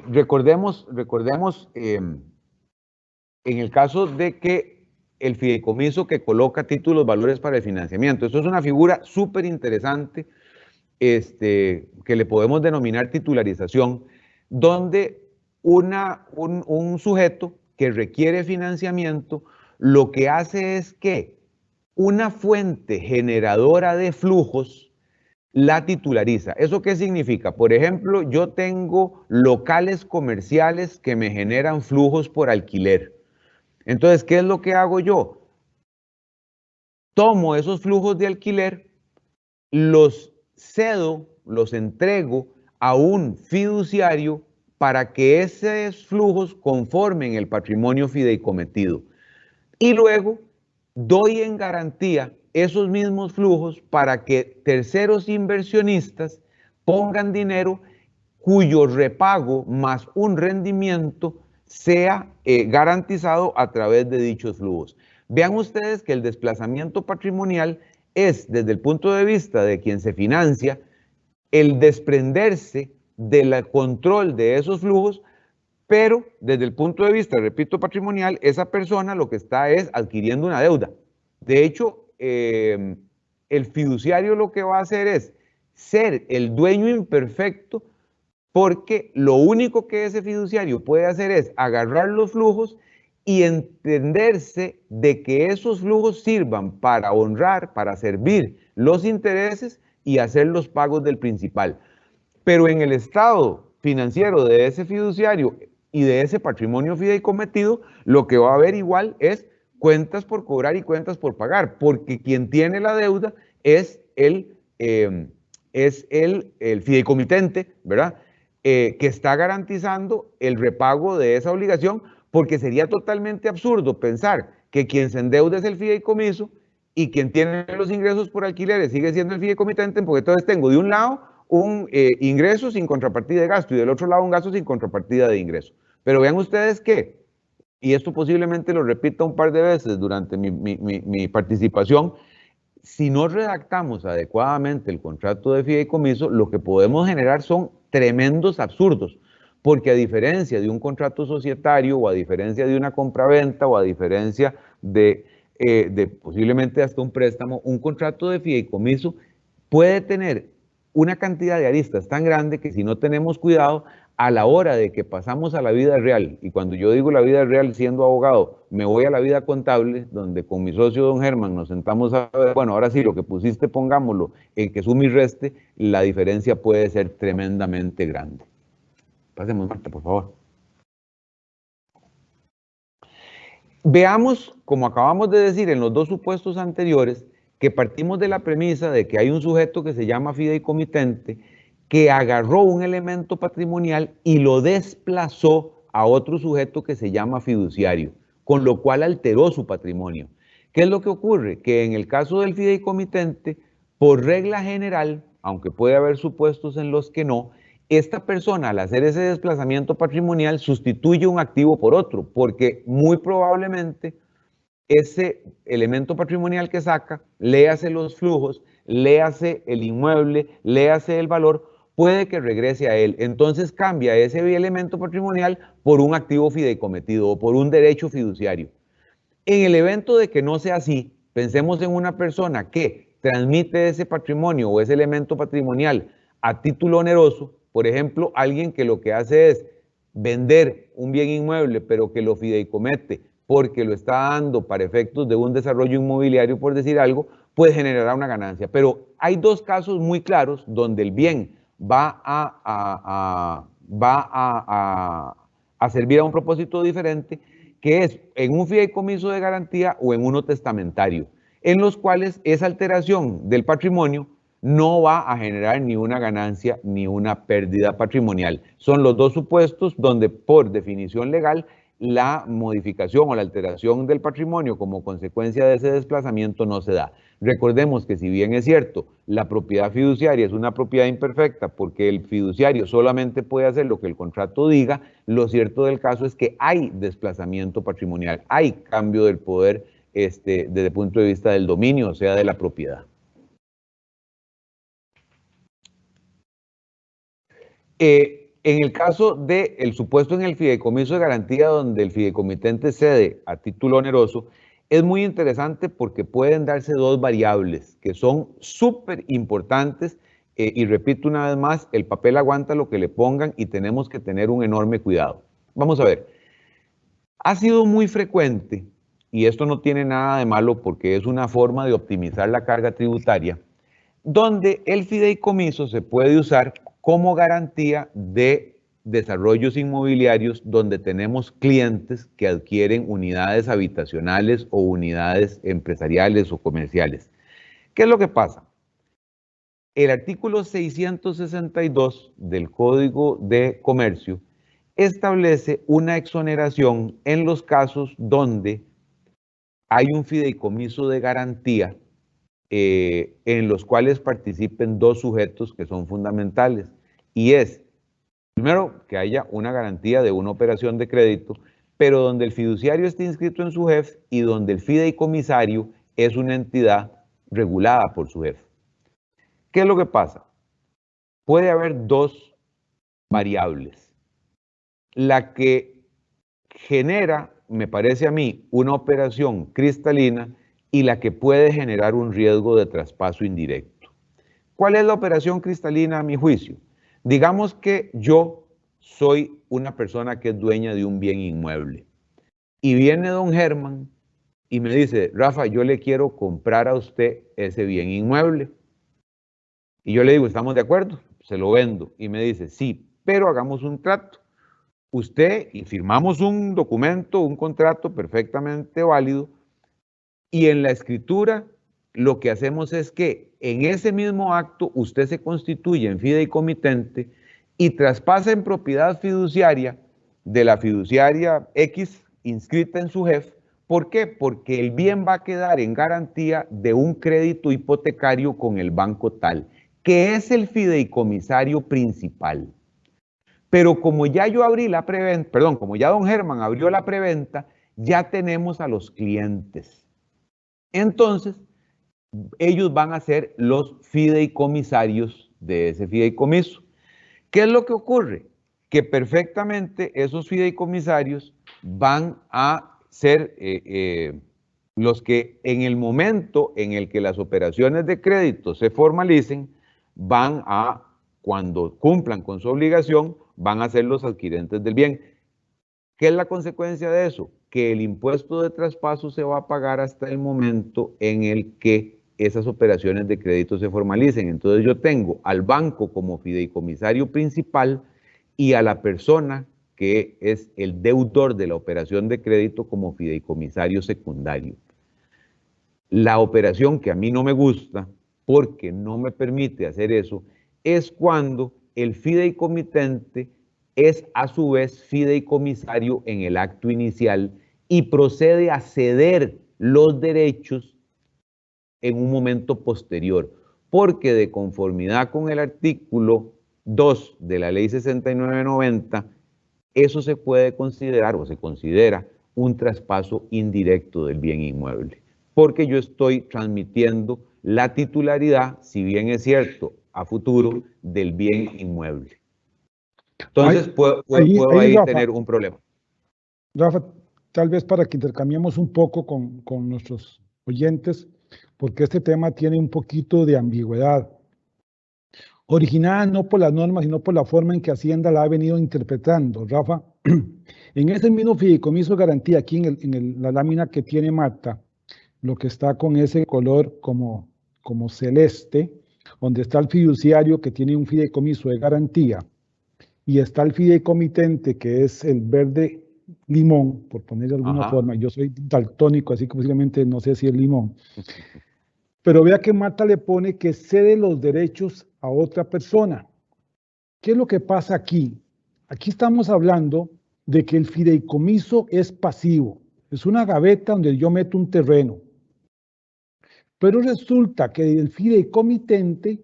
Recordemos en el caso de que el fideicomiso que coloca títulos valores para el financiamiento, esto es una figura súper interesante que le podemos denominar titularización, donde un sujeto que requiere financiamiento lo que hace es que una fuente generadora de flujos la titulariza. ¿Eso qué significa? Por ejemplo, yo tengo locales comerciales que me generan flujos por alquiler. Entonces, ¿qué es lo que hago yo? Tomo esos flujos de alquiler, los cedo, los entrego a un fiduciario para que esos flujos conformen el patrimonio fideicometido. Y luego doy en garantía esos mismos flujos para que terceros inversionistas pongan dinero cuyo repago más un rendimiento sea garantizado a través de dichos flujos. Vean ustedes que el desplazamiento patrimonial es, desde el punto de vista de quien se financia, el desprenderse del control de esos flujos, pero desde el punto de vista, repito, patrimonial, esa persona lo que está es adquiriendo una deuda. De hecho, el fiduciario lo que va a hacer es ser el dueño imperfecto, porque lo único que ese fiduciario puede hacer es agarrar los flujos y entenderse de que esos flujos sirvan para honrar, para servir los intereses y hacer los pagos del principal. Pero en el estado financiero de ese fiduciario y de ese patrimonio fideicometido, lo que va a haber igual es cuentas por cobrar y cuentas por pagar, porque quien tiene la deuda es el fideicomitente, ¿verdad? Que está garantizando el repago de esa obligación, porque sería totalmente absurdo pensar que quien se endeuda es el fideicomiso y quien tiene los ingresos por alquileres sigue siendo el fideicomitente, porque entonces tengo de un lado un ingreso sin contrapartida de gasto y del otro lado un gasto sin contrapartida de ingreso. Pero vean ustedes que, y esto posiblemente lo repita un par de veces durante mi participación, si no redactamos adecuadamente el contrato de fideicomiso, lo que podemos generar son tremendos absurdos, porque a diferencia de un contrato societario o a diferencia de una compraventa o a diferencia de posiblemente hasta un préstamo, un contrato de fideicomiso puede tener una cantidad de aristas tan grande que si no tenemos cuidado, a la hora de que pasamos a la vida real, y cuando yo digo la vida real siendo abogado, me voy a la vida contable, donde con mi socio don Germán nos sentamos a ver, bueno, ahora sí, lo que pusiste pongámoslo en que suma y reste, la diferencia puede ser tremendamente grande. Pasemos, Marta, por favor. Veamos, como acabamos de decir en los dos supuestos anteriores, que partimos de la premisa de que hay un sujeto que se llama fideicomitente, que agarró un elemento patrimonial y lo desplazó a otro sujeto que se llama fiduciario, con lo cual alteró su patrimonio. ¿Qué es lo que ocurre? Que en el caso del fideicomitente, por regla general, aunque puede haber supuestos en los que no, esta persona al hacer ese desplazamiento patrimonial sustituye un activo por otro, porque muy probablemente ese elemento patrimonial que saca, léase los flujos, léase el inmueble, léase el valor, puede que regrese a él. Entonces cambia ese elemento patrimonial por un activo fideicometido o por un derecho fiduciario. En el evento de que no sea así, pensemos en una persona que transmite ese patrimonio o ese elemento patrimonial a título oneroso, por ejemplo, alguien que lo que hace es vender un bien inmueble, pero que lo fideicomete porque lo está dando para efectos de un desarrollo inmobiliario, por decir algo, pues generará una ganancia. Pero hay dos casos muy claros donde el bien va a servir a un propósito diferente, que es en un fideicomiso de garantía o en uno testamentario, en los cuales esa alteración del patrimonio no va a generar ni una ganancia ni una pérdida patrimonial. Son los dos supuestos donde por definición legal la modificación o la alteración del patrimonio como consecuencia de ese desplazamiento no se da. Recordemos que si bien es cierto, la propiedad fiduciaria es una propiedad imperfecta porque el fiduciario solamente puede hacer lo que el contrato diga, lo cierto del caso es que hay desplazamiento patrimonial, hay cambio del poder desde el punto de vista del dominio, o sea, de la propiedad. En el caso del supuesto en el fideicomiso de garantía donde el fideicomitente cede a título oneroso, es muy interesante porque pueden darse dos variables que son súper importantes y repito una vez más, el papel aguanta lo que le pongan y tenemos que tener un enorme cuidado. Vamos a ver, ha sido muy frecuente, y esto no tiene nada de malo porque es una forma de optimizar la carga tributaria, donde el fideicomiso se puede usar como garantía de desarrollos inmobiliarios donde tenemos clientes que adquieren unidades habitacionales o unidades empresariales o comerciales. ¿Qué es lo que pasa? El artículo 662 del Código de Comercio establece una exoneración en los casos donde hay un fideicomiso de garantía en los cuales participen dos sujetos que son fundamentales, y es, primero, que haya una garantía de una operación de crédito, pero donde el fiduciario esté inscrito en su JEF y donde el fideicomisario es una entidad regulada por su JEF. ¿Qué es lo que pasa? Puede haber dos variables. La que genera, me parece a mí, una operación cristalina y la que puede generar un riesgo de traspaso indirecto. ¿Cuál es la operación cristalina a mi juicio? Digamos que yo soy una persona que es dueña de un bien inmueble y viene don Germán y me dice, Rafa, yo le quiero comprar a usted ese bien inmueble. Y yo le digo, ¿estamos de acuerdo? Se lo vendo. Y me dice, sí, pero hagamos un trato. Usted, y firmamos un documento, un contrato perfectamente válido, y en la escritura lo que hacemos es que en ese mismo acto usted se constituye en fideicomitente y traspasa en propiedad fiduciaria de la fiduciaria X inscrita en su JEF. ¿Por qué? Porque el bien va a quedar en garantía de un crédito hipotecario con el banco tal, que es el fideicomisario principal. Pero como ya yo abrí la preventa, perdón, como ya don Germán abrió la preventa, ya tenemos a los clientes. Entonces, ellos van a ser los fideicomisarios de ese fideicomiso. ¿Qué es lo que ocurre? Que perfectamente esos fideicomisarios van a ser los que en el momento en el que las operaciones de crédito se formalicen, van a, cuando cumplan con su obligación, van a ser los adquirentes del bien. ¿Qué es la consecuencia de eso? Que el impuesto de traspaso se va a pagar hasta el momento en el que esas operaciones de crédito se formalicen. Entonces yo tengo al banco como fideicomisario principal y a la persona que es el deudor de la operación de crédito como fideicomisario secundario. La operación que a mí no me gusta, porque no me permite hacer eso, es cuando el fideicomitente es a su vez fideicomisario en el acto inicial y procede a ceder los derechos en un momento posterior, porque de conformidad con el artículo 2 de la ley 6990, eso se puede considerar o se considera un traspaso indirecto del bien inmueble, porque yo estoy transmitiendo la titularidad, si bien es cierto, a futuro, del bien inmueble. Entonces puedo ahí Rafa, tener un problema. Rafa, tal vez para que intercambiemos un poco con nuestros oyentes, porque este tema tiene un poquito de ambigüedad, originada no por las normas, sino por la forma en que Hacienda la ha venido interpretando. Rafa, en ese mismo fideicomiso de garantía, aquí en la lámina que tiene Marta, lo que está con ese color como celeste, donde está el fiduciario que tiene un fideicomiso de garantía, y está el fideicomitente que es el verde limón, por poner de alguna forma. Yo soy daltónico, así que posiblemente no sé si es limón. Pero vea que Marta le pone que cede los derechos a otra persona. ¿Qué es lo que pasa aquí? Aquí estamos hablando de que el fideicomiso es pasivo. Es una gaveta donde yo meto un terreno. Pero resulta que el fideicomitente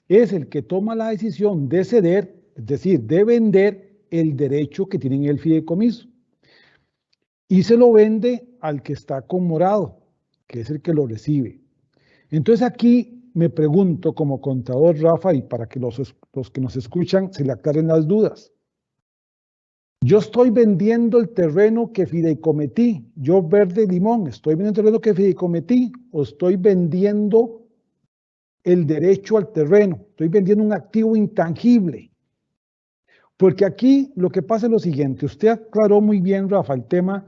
es el que toma la decisión de ceder, es decir, de vender el derecho que tiene en el fideicomiso. Y se lo vende al que está con morado, que es el que lo recibe. Entonces aquí me pregunto como contador, Rafa, y para que los que nos escuchan se le aclaren las dudas. Yo estoy vendiendo el terreno que fideicometí, yo Verde Limón, ¿estoy vendiendo el terreno que fideicometí o estoy vendiendo el derecho al terreno? Estoy vendiendo un activo intangible. Porque aquí lo que pasa es lo siguiente, usted aclaró muy bien, Rafa, el tema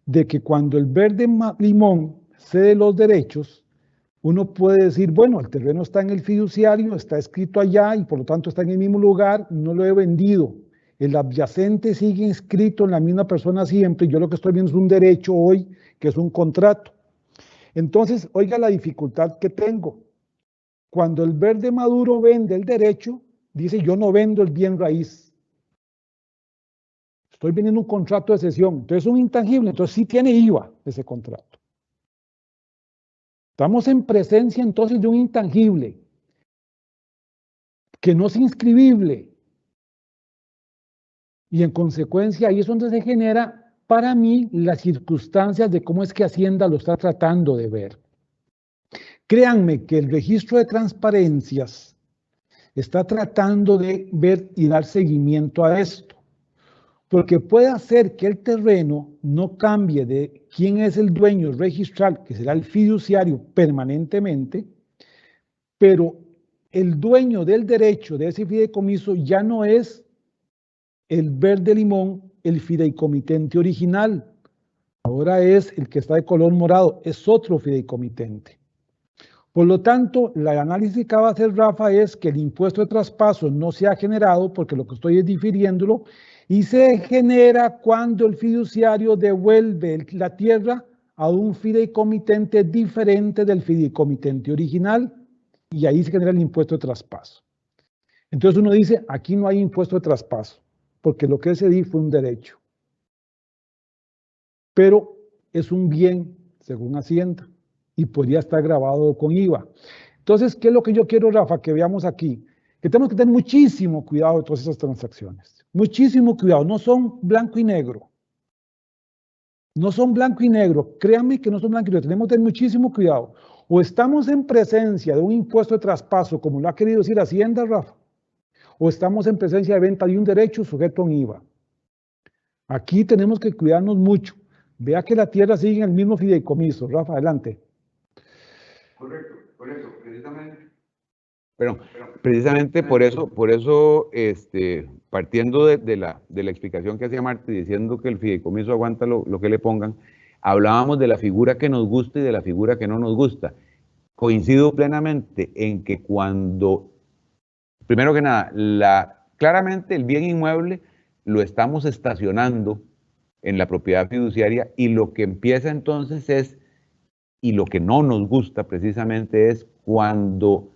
de que cuando el Verde Limón cede los derechos, uno puede decir, bueno, el terreno está en el fiduciario, está escrito allá y por lo tanto está en el mismo lugar, no lo he vendido. El adyacente sigue inscrito en la misma persona siempre, yo lo que estoy viendo es un derecho hoy, que es un contrato. Entonces, oiga la dificultad que tengo. Cuando el Verde Maduro vende el derecho, dice, yo no vendo el bien raíz. Estoy vendiendo un contrato de cesión, entonces es un intangible, entonces sí tiene IVA ese contrato. Estamos en presencia entonces de un intangible que no es inscribible. Y en consecuencia ahí es donde se genera para mí las circunstancias de cómo es que Hacienda lo está tratando de ver. Créanme que el registro de transparencias está tratando de ver y dar seguimiento a esto. Porque puede hacer que el terreno no cambie de quién es el dueño registral, que será el fiduciario permanentemente, pero el dueño del derecho de ese fideicomiso ya no es el Verde Limón, el fideicomitente original. Ahora es el que está de color morado, es otro fideicomitente. Por lo tanto, el análisis que acaba de hacer Rafa es que el impuesto de traspaso no se ha generado porque lo que estoy es difiriéndolo y se genera cuando el fiduciario devuelve la tierra a un fideicomitente diferente del fideicomitente original y ahí se genera el impuesto de traspaso. Entonces uno dice, aquí no hay impuesto de traspaso porque lo que cedí fue un derecho. Pero es un bien, según Hacienda, y podría estar grabado con IVA. Entonces, ¿qué es lo que yo quiero, Rafa, que veamos aquí? Que tenemos que tener muchísimo cuidado de todas esas transacciones. Muchísimo cuidado, no son blanco y negro. No son blanco y negro, créanme que no son blanco y negro, tenemos que tener muchísimo cuidado. O estamos en presencia de un impuesto de traspaso, como lo ha querido decir Hacienda, Rafa, o estamos en presencia de venta de un derecho sujeto a un IVA. Aquí tenemos que cuidarnos mucho. Vea que la tierra sigue en el mismo fideicomiso. Rafa, adelante. Correcto, precisamente. Pero precisamente por eso, partiendo de la explicación que hacía Marta, diciendo que el fideicomiso aguanta lo que le pongan, hablábamos de la figura que nos gusta y de la figura que no nos gusta. Coincido plenamente en que cuando, primero que nada, claramente el bien inmueble lo estamos estacionando en la propiedad fiduciaria y lo que empieza entonces es, y lo que no nos gusta precisamente es cuando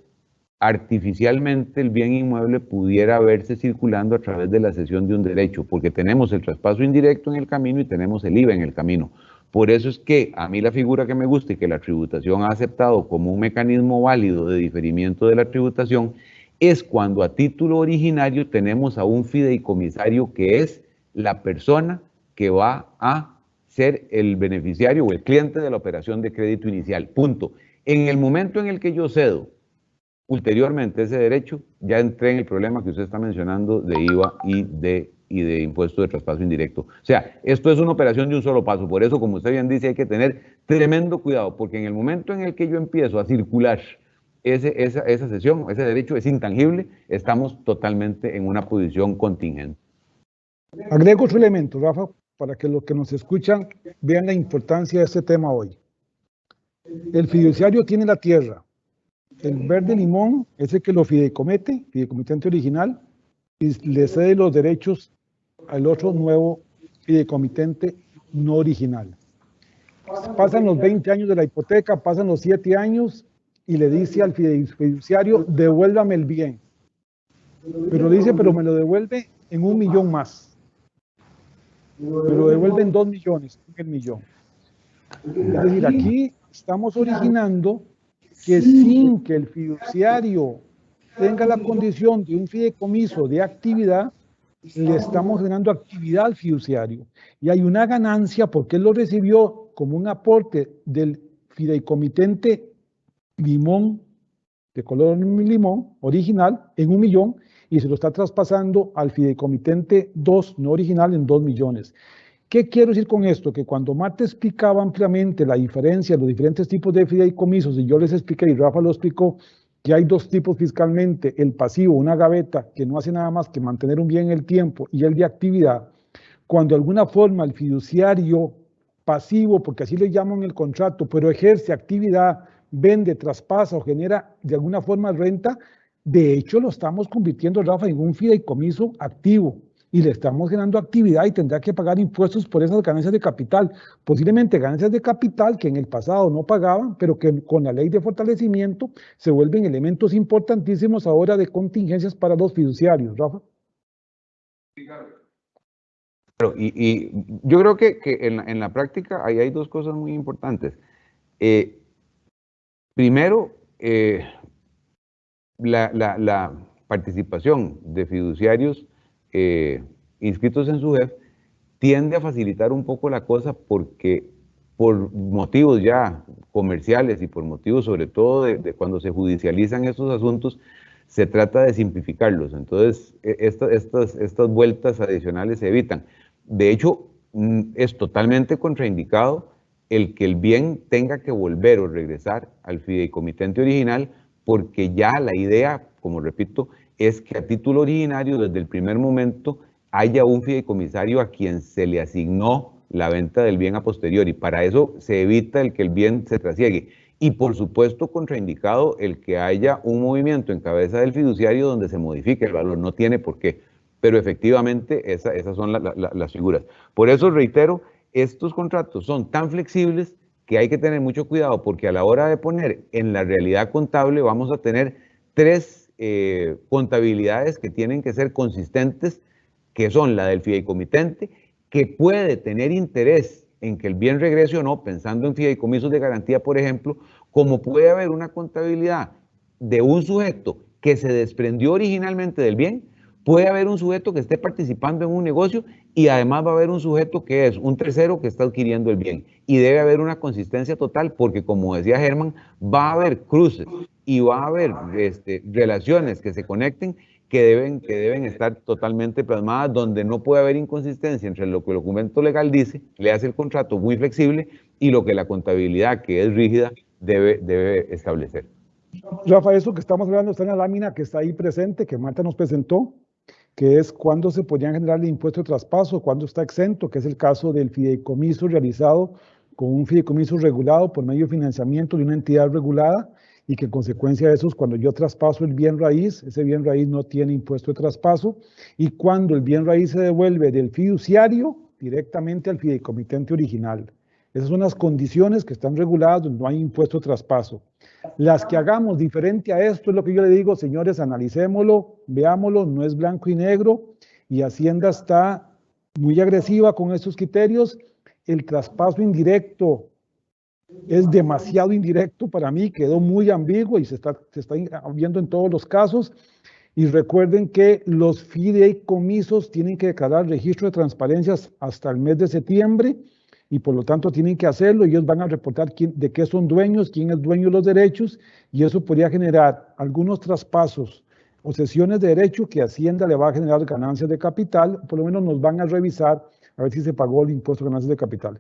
artificialmente el bien inmueble pudiera verse circulando a través de la cesión de un derecho, porque tenemos el traspaso indirecto en el camino y tenemos el IVA en el camino. Por eso es que a mí la figura que me gusta y que la tributación ha aceptado como un mecanismo válido de diferimiento de la tributación es cuando a título originario tenemos a un fideicomisario que es la persona que va a ser el beneficiario o el cliente de la operación de crédito inicial. Punto. En el momento en el que yo cedo ulteriormente ese derecho, ya entré en el problema que usted está mencionando de IVA y de impuesto de traspaso indirecto. O sea, esto es una operación de un solo paso. Por eso, como usted bien dice, hay que tener tremendo cuidado, porque en el momento en el que yo empiezo a circular esa cesión, ese derecho es intangible, estamos totalmente en una posición contingente. Agrego otro elemento, Rafa, para que los que nos escuchan vean la importancia de este tema hoy. El fiduciario tiene la tierra. El Verde Limón es el que lo fideicomete, fideicomitente original, y le cede los derechos al otro nuevo fideicomitente no original. Pasan los 20 años de la hipoteca, pasan los 7 años y le dice al fiduciario, devuélvame el bien. Pero le dice, pero me lo devuelve en 1 millón más. pero devuelven 2 millones en el millón. Es decir, aquí estamos originando que sin que el fiduciario tenga la condición de un fideicomiso de actividad, le estamos generando actividad al fiduciario. Y hay una ganancia porque él lo recibió como un aporte del fideicomitente limón, de color limón, original, en 1 millón, y se lo está traspasando al fideicomitente 2, no original, en 2 millones. ¿Qué quiero decir con esto? Que cuando Marta explicaba ampliamente la diferencia, los diferentes tipos de fideicomisos, y yo les expliqué, y Rafa lo explicó, que hay 2 tipos fiscalmente, el pasivo, una gaveta, que no hace nada más que mantener un bien en el tiempo, y el de actividad. Cuando de alguna forma el fiduciario pasivo, porque así le llaman en el contrato, pero ejerce actividad, vende, traspasa o genera de alguna forma renta, de hecho lo estamos convirtiendo, Rafa, en un fideicomiso activo y le estamos generando actividad y tendrá que pagar impuestos por esas ganancias de capital, posiblemente ganancias de capital que en el pasado no pagaban, pero que con la ley de fortalecimiento se vuelven elementos importantísimos ahora de contingencias para los fiduciarios, Rafa. Y yo creo que en la práctica ahí hay 2 cosas muy importantes. Primero, la participación de fiduciarios inscritos en SUGEF tiende a facilitar un poco la cosa porque por motivos ya comerciales y por motivos sobre todo de cuando se judicializan estos asuntos, se trata de simplificarlos. Entonces, estas vueltas adicionales se evitan. De hecho, es totalmente contraindicado el que el bien tenga que volver o regresar al fideicomitente original, porque ya la idea, como repito, es que a título originario, desde el primer momento, haya un fideicomisario a quien se le asignó la venta del bien a posteriori. Para eso se evita el que el bien se trasiegue. Y por supuesto contraindicado el que haya un movimiento en cabeza del fiduciario donde se modifique el valor, no tiene por qué. Pero efectivamente esas son las figuras. Por eso reitero, estos contratos son tan flexibles que hay que tener mucho cuidado porque a la hora de poner en la realidad contable vamos a tener 3 contabilidades que tienen que ser consistentes, que son la del fideicomitente, que puede tener interés en que el bien regrese o no, pensando en fideicomisos de garantía, por ejemplo, como puede haber una contabilidad de un sujeto que se desprendió originalmente del bien, puede haber un sujeto que esté participando en un negocio y además va a haber un sujeto que es un tercero que está adquiriendo el bien. Y debe haber una consistencia total porque, como decía Germán, va a haber cruces y va a haber relaciones que se conecten que deben estar totalmente plasmadas, donde no puede haber inconsistencia entre lo que el documento legal dice, le hace el contrato muy flexible, y lo que la contabilidad, que es rígida, debe establecer. Rafa, eso que estamos hablando está en la lámina que está ahí presente, que Marta nos presentó, que es cuándo se podrían generar el impuesto de traspaso, cuándo está exento, que es el caso del fideicomiso realizado con un fideicomiso regulado por medio de financiamiento de una entidad regulada, y que en consecuencia de eso, cuando yo traspaso el bien raíz, ese bien raíz no tiene impuesto de traspaso, y cuando el bien raíz se devuelve del fiduciario directamente al fideicomitente original. Esas son las condiciones que están reguladas donde no hay impuesto de traspaso. Las que hagamos diferente a esto es lo que yo le digo, señores, analicémoslo, veámoslo, no es blanco y negro, y Hacienda está muy agresiva con estos criterios. El traspaso indirecto es demasiado indirecto para mí, quedó muy ambiguo y se está viendo en todos los casos. Y recuerden que los fideicomisos tienen que declarar registro de transparencias hasta el mes de septiembre, y por lo tanto tienen que hacerlo, y ellos van a reportar de qué son dueños, quién es dueño de los derechos, y eso podría generar algunos traspasos o cesiones de derecho que Hacienda le va a generar ganancias de capital, por lo menos nos van a revisar a ver si se pagó el impuesto de ganancias de capital.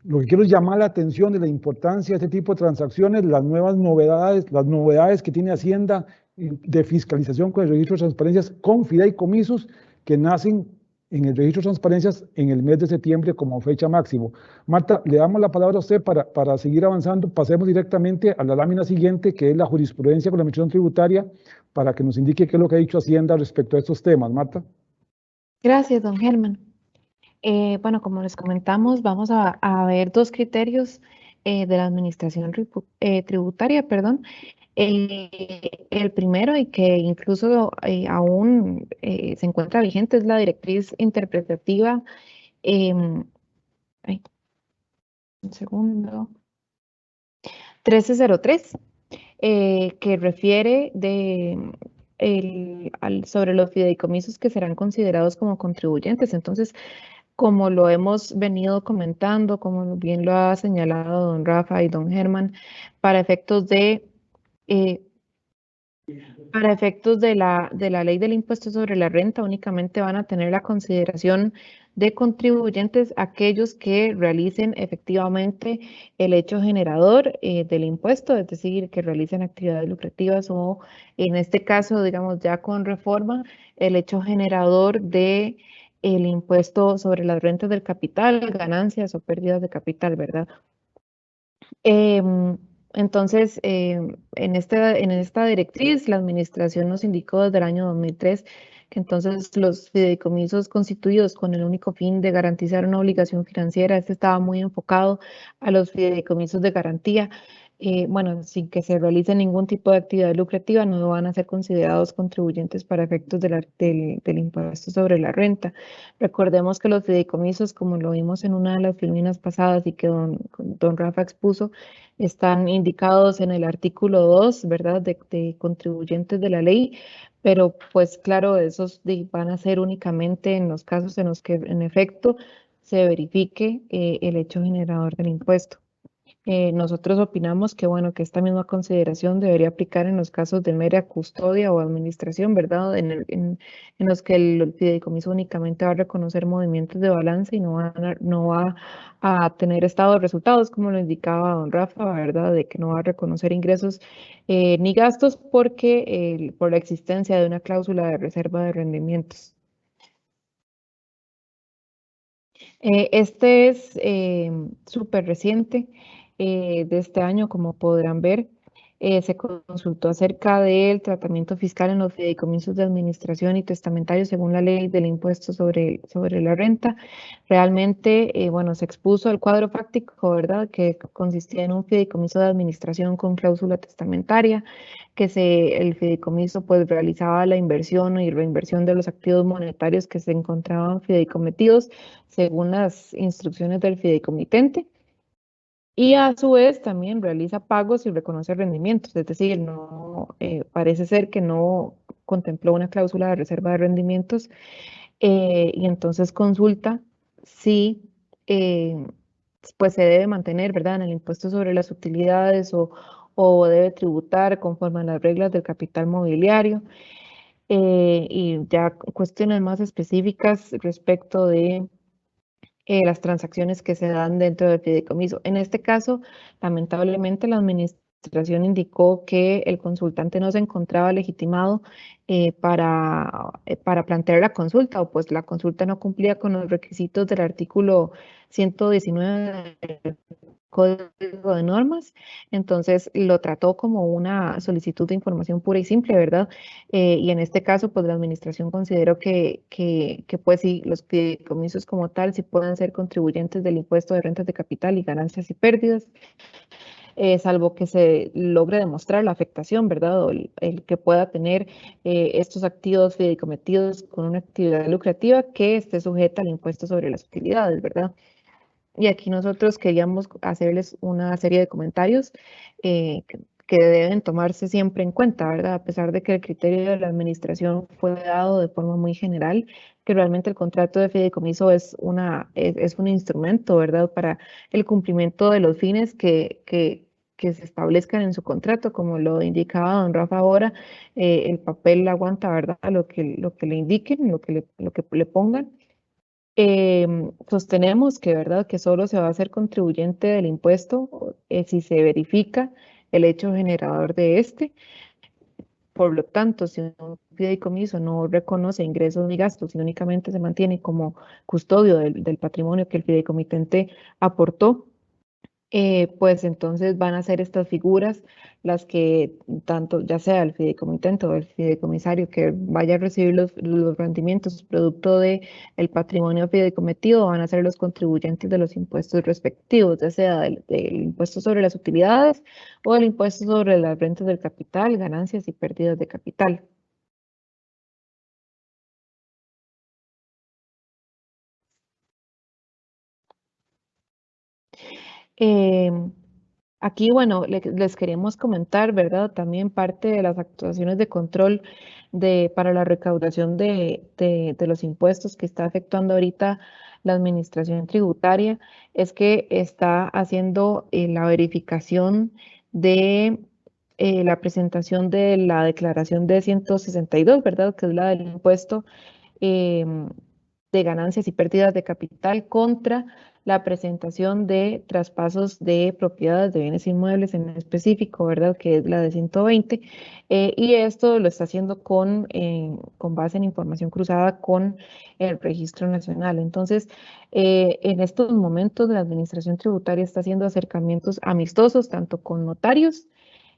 Lo que quiero es llamar la atención de la importancia de este tipo de transacciones, las nuevas novedades que tiene Hacienda de fiscalización con el registro de transparencias con fideicomisos que nacen en el registro de transparencias en el mes de septiembre como fecha máximo. Marta, le damos la palabra a usted para seguir avanzando. Pasemos directamente a la lámina siguiente, que es la jurisprudencia con la administración tributaria, para que nos indique qué es lo que ha dicho Hacienda respecto a estos temas. Marta. Gracias, don Germán. Bueno, como les comentamos, vamos a ver 2 criterios de la administración tributaria, perdón. El primero, y que incluso aún se encuentra vigente, es la directriz interpretativa Ay, un segundo. 1303, que refiere sobre los fideicomisos que serán considerados como contribuyentes. Entonces, como lo hemos venido comentando, como bien lo ha señalado don Rafa y don Germán, para efectos de eh, de la ley del impuesto sobre la renta, únicamente van a tener la consideración de contribuyentes aquellos que realicen efectivamente el hecho generador del impuesto, es decir, que realicen actividades lucrativas o en este caso, digamos, ya con reforma, el hecho generador de el impuesto sobre las rentas del capital, ganancias o pérdidas de capital, ¿verdad? Entonces, en esta directriz, la administración nos indicó desde el año 2003 que entonces los fideicomisos constituidos con el único fin de garantizar una obligación financiera, este estaba muy enfocado a los fideicomisos de garantía. Bueno, sin que se realice ningún tipo de actividad lucrativa, no van a ser considerados contribuyentes para efectos del impuesto sobre la renta. Recordemos que los fideicomisos, como lo vimos en una de las filminas pasadas y que don Rafa expuso, están indicados en el artículo 2, ¿verdad?, de contribuyentes de la ley, pero pues claro, esos van a ser únicamente en los casos en los que en efecto se verifique el hecho generador del impuesto. Nosotros opinamos que, bueno, que esta misma consideración debería aplicar en los casos de mera custodia o administración, ¿verdad? En los que el fideicomiso únicamente va a reconocer movimientos de balance y no va a tener estado de resultados, como lo indicaba don Rafa, ¿verdad? De que no va a reconocer ingresos ni gastos porque por la existencia de una cláusula de reserva de rendimientos. Este es súper reciente de este año, como podrán ver. Se consultó acerca del tratamiento fiscal en los fideicomisos de administración y testamentarios según la ley del impuesto sobre la renta. Realmente, bueno, se expuso el cuadro fáctico, ¿verdad?, que consistía en un fideicomiso de administración con cláusula testamentaria, que el fideicomiso pues realizaba la inversión y reinversión de los activos monetarios que se encontraban fideicometidos según las instrucciones del fideicomitente. Y a su vez también realiza pagos y reconoce rendimientos, es decir, no parece ser que no contempló una cláusula de reserva de rendimientos y entonces consulta si pues se debe mantener, ¿verdad?, en el impuesto sobre las utilidades o debe tributar conforme a las reglas del capital mobiliario y ya cuestiones más específicas respecto de las transacciones que se dan dentro del fideicomiso. En este caso, lamentablemente, la administración indicó que el consultante no se encontraba legitimado para plantear la consulta, o pues la consulta no cumplía con los requisitos del artículo 119 del Código de Normas, entonces lo trató como una solicitud de información pura y simple, ¿verdad? Y en este caso, pues la administración consideró que pues sí, los fideicomisos como tal sí pueden ser contribuyentes del impuesto de rentas de capital y ganancias y pérdidas, salvo que se logre demostrar la afectación, ¿verdad? O el que pueda tener estos activos fideicometidos con una actividad lucrativa que esté sujeta al impuesto sobre las utilidades, ¿verdad? Y aquí nosotros queríamos hacerles una serie de comentarios que deben tomarse siempre en cuenta, ¿verdad? A pesar de que el criterio de la administración fue dado de forma muy general, que realmente el contrato de fideicomiso es un instrumento, ¿verdad?, para el cumplimiento de los fines que se establezcan en su contrato, como lo indicaba don Rafa ahora, el papel aguanta, ¿verdad?, lo que le indiquen, lo que le pongan. Sostenemos que, ¿verdad?, que solo se va a hacer contribuyente del impuesto si se verifica el hecho generador de este. Por lo tanto, si un fideicomiso no reconoce ingresos ni gastos y únicamente se mantiene como custodio del patrimonio que el fideicomitente aportó, pues entonces van a ser estas figuras las que tanto, ya sea el fideicomitente o el fideicomisario que vaya a recibir los rendimientos producto del patrimonio fideicometido, van a ser los contribuyentes de los impuestos respectivos, ya sea del impuesto sobre las utilidades o el impuesto sobre las rentas del capital, ganancias y pérdidas de capital. Aquí, bueno, les queremos comentar, ¿verdad? También parte de las actuaciones de control para la recaudación de los impuestos que está efectuando ahorita la administración tributaria es que está haciendo la verificación de la presentación de la declaración de 162, ¿verdad? Que es la del impuesto de ganancias y pérdidas de capital contra la presentación de traspasos de propiedades de bienes inmuebles en específico, ¿verdad? Que es la de 120. Y esto lo está haciendo con base en información cruzada con el Registro Nacional. Entonces, en estos momentos la Administración Tributaria está haciendo acercamientos amistosos tanto con notarios,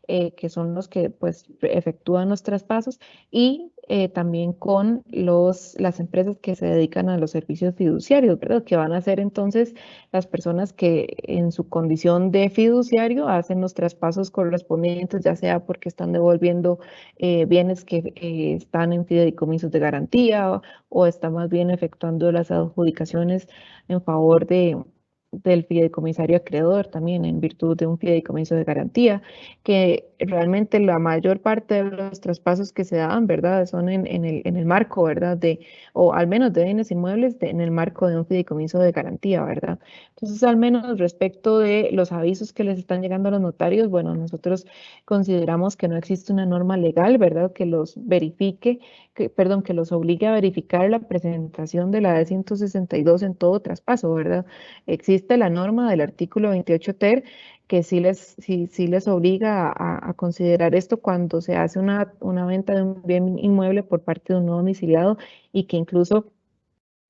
que son los que pues efectúan los traspasos, y también con las empresas que se dedican a los servicios fiduciarios, ¿verdad? Que van a ser entonces las personas que en su condición de fiduciario hacen los traspasos correspondientes, ya sea porque están devolviendo bienes que están en fideicomisos de garantía o están más bien efectuando las adjudicaciones en favor del fideicomisario acreedor, también en virtud de un fideicomiso de garantía, que realmente la mayor parte de los traspasos que se dan, ¿verdad? Son en el marco, ¿verdad? O al menos de bienes inmuebles en el marco de un fideicomiso de garantía, ¿verdad? Entonces, al menos respecto de los avisos que les están llegando a los notarios, bueno, nosotros consideramos que no existe una norma legal, ¿verdad? Que los verifique, que los obligue a verificar la presentación de la D-162 en todo traspaso, ¿verdad? Existe la norma del artículo 28 ter que sí les obliga a considerar esto cuando se hace una venta de un bien inmueble por parte de un no domiciliado, y que incluso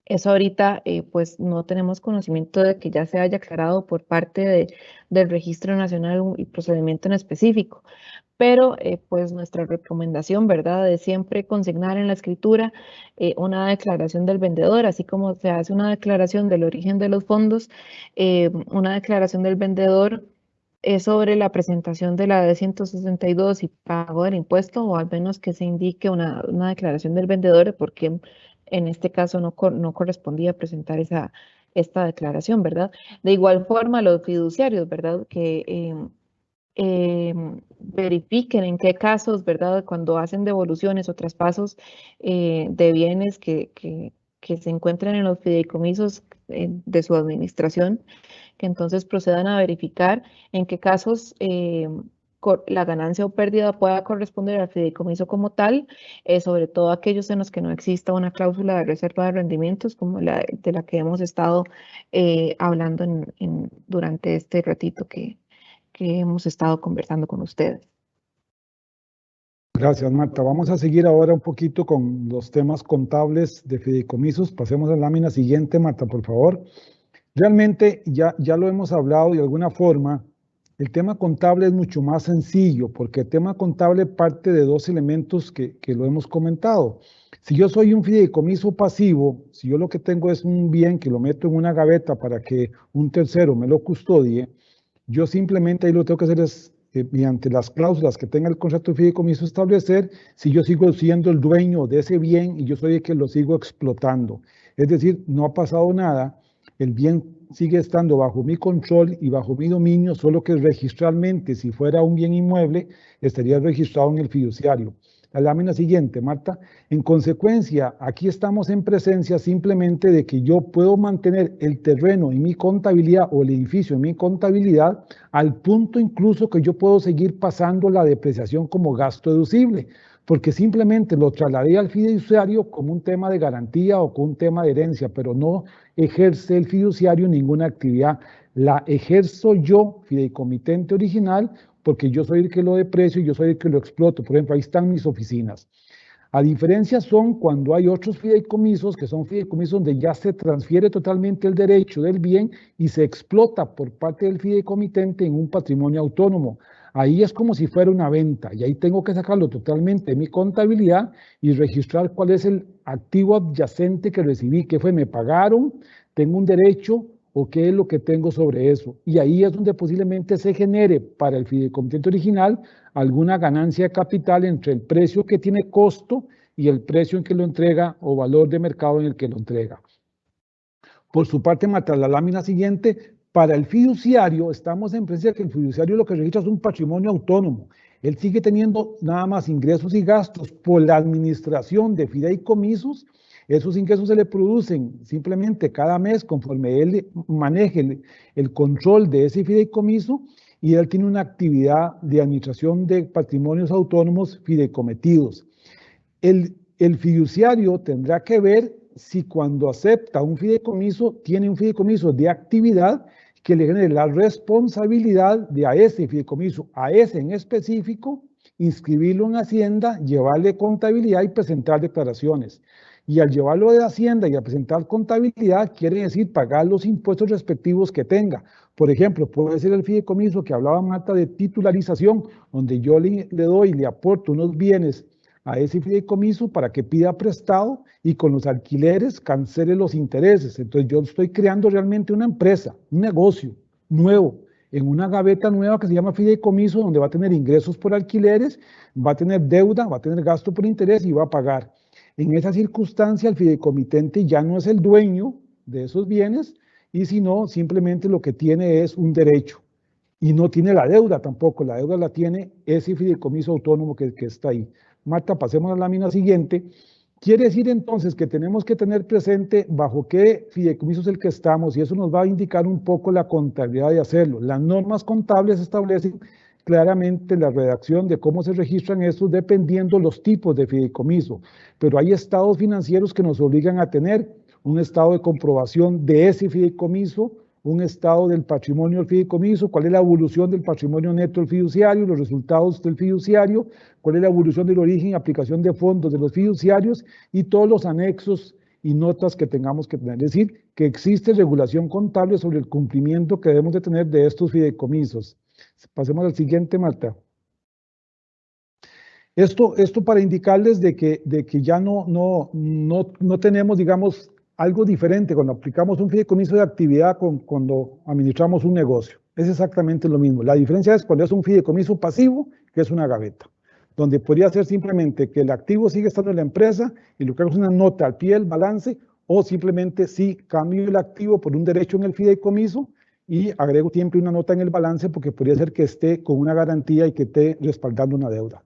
eso ahorita pues no tenemos conocimiento de que ya se haya aclarado por parte del Registro Nacional y procedimiento en específico. Pero pues nuestra recomendación, ¿verdad? De siempre consignar en la escritura una declaración del vendedor, así como se hace una declaración del origen de los fondos, una declaración del vendedor sobre la presentación de la D-162 y pago del impuesto, o al menos que se indique una declaración del vendedor de por qué en este caso no correspondía presentar esta declaración, ¿verdad? De igual forma, los fiduciarios, ¿verdad? Que verifiquen en qué casos, ¿verdad? Cuando hacen devoluciones o traspasos de bienes que se encuentran en los fideicomisos de su administración, que entonces procedan a verificar en qué casos la ganancia o pérdida pueda corresponder al fideicomiso como tal, sobre todo aquellos en los que no exista una cláusula de reserva de rendimientos, como de la que hemos estado hablando durante este ratito que hemos estado conversando con ustedes. Gracias, Marta. Vamos a seguir ahora un poquito con los temas contables de fideicomisos. Pasemos a la lámina siguiente, Marta, por favor. Realmente ya lo hemos hablado de alguna forma. El tema contable es mucho más sencillo porque el tema contable parte de dos elementos que lo hemos comentado. Si yo soy un fideicomiso pasivo, si yo lo que tengo es un bien que lo meto en una gaveta para que un tercero me lo custodie, yo simplemente ahí lo que tengo que hacer es, mediante las cláusulas que tenga el contrato de fideicomiso, establecer si yo sigo siendo el dueño de ese bien y yo soy el que lo sigo explotando. Es decir, no ha pasado nada, el bien sigue estando bajo mi control y bajo mi dominio, solo que registralmente, si fuera un bien inmueble, estaría registrado en el fiduciario. La lámina siguiente, Marta. En consecuencia, aquí estamos en presencia simplemente de que yo puedo mantener el terreno en mi contabilidad o el edificio en mi contabilidad al punto incluso que yo puedo seguir pasando la depreciación como gasto deducible, porque simplemente lo trasladé al fiduciario como un tema de garantía o como un tema de herencia, pero no ejerce el fiduciario ninguna actividad. La ejerzo yo, fideicomitente original, porque yo soy el que lo deprecio y yo soy el que lo exploto. Por ejemplo, ahí están mis oficinas. A diferencia son cuando hay otros fideicomisos, que son fideicomisos donde ya se transfiere totalmente el derecho del bien y se explota por parte del fideicomitente en un patrimonio autónomo. Ahí es como si fuera una venta y ahí tengo que sacarlo totalmente de mi contabilidad y registrar cuál es el activo adyacente que recibí, qué fue, me pagaron, tengo un derecho o qué es lo que tengo sobre eso. Y ahí es donde posiblemente se genere para el fideicomitente original alguna ganancia de capital entre el precio que tiene costo y el precio en que lo entrega o valor de mercado en el que lo entrega. Por su parte, Marta, la lámina siguiente, Para el fiduciario, estamos en presencia de que el fiduciario lo que registra es un patrimonio autónomo. Él sigue teniendo nada más ingresos y gastos por la administración de fideicomisos. Esos ingresos se le producen simplemente cada mes conforme él maneje el control de ese fideicomiso, y él tiene una actividad de administración de patrimonios autónomos fideicometidos. El fiduciario tendrá que ver si cuando acepta un fideicomiso, tiene un fideicomiso de actividad que le genere la responsabilidad de a ese fideicomiso, a ese en específico, inscribirlo en Hacienda, llevarle contabilidad y presentar declaraciones. Y al llevarlo de Hacienda y a presentar contabilidad, quiere decir pagar los impuestos respectivos que tenga. Por ejemplo, puede ser el fideicomiso que hablaba Marta de titularización, donde yo le doy y le aporto unos bienes a ese fideicomiso para que pida prestado y con los alquileres cancele los intereses. Entonces yo estoy creando realmente una empresa, un negocio nuevo, en una gaveta nueva que se llama fideicomiso, donde va a tener ingresos por alquileres, va a tener deuda, va a tener gasto por interés y va a pagar. En esa circunstancia, el fideicomitente ya no es el dueño de esos bienes, y sino simplemente lo que tiene es un derecho. Y no tiene la deuda tampoco, la deuda la tiene ese fideicomiso autónomo que está ahí. Marta, pasemos a la lámina siguiente. Quiere decir entonces que tenemos que tener presente bajo qué fideicomiso es el que estamos, y eso nos va a indicar un poco la contabilidad de hacerlo. Las normas contables establecen claramente la redacción de cómo se registran estos dependiendo los tipos de fideicomiso, pero hay estados financieros que nos obligan a tener un estado de comprobación de ese fideicomiso, un estado del patrimonio del fideicomiso, cuál es la evolución del patrimonio neto del fiduciario, los resultados del fiduciario, cuál es la evolución del origen y aplicación de fondos de los fiduciarios y todos los anexos y notas que tengamos que tener. Es decir, que existe regulación contable sobre el cumplimiento que debemos de tener de estos fideicomisos. Pasemos al siguiente, Marta. Esto para indicarles de que ya no tenemos, digamos, algo diferente cuando aplicamos un fideicomiso de actividad cuando administramos un negocio. Es exactamente lo mismo. La diferencia es cuando es un fideicomiso pasivo, que es una gaveta, donde podría ser simplemente que el activo sigue estando en la empresa y lo que hago es una nota al pie del balance, o simplemente sí cambio el activo por un derecho en el fideicomiso y agrego siempre una nota en el balance porque podría ser que esté con una garantía y que esté respaldando una deuda.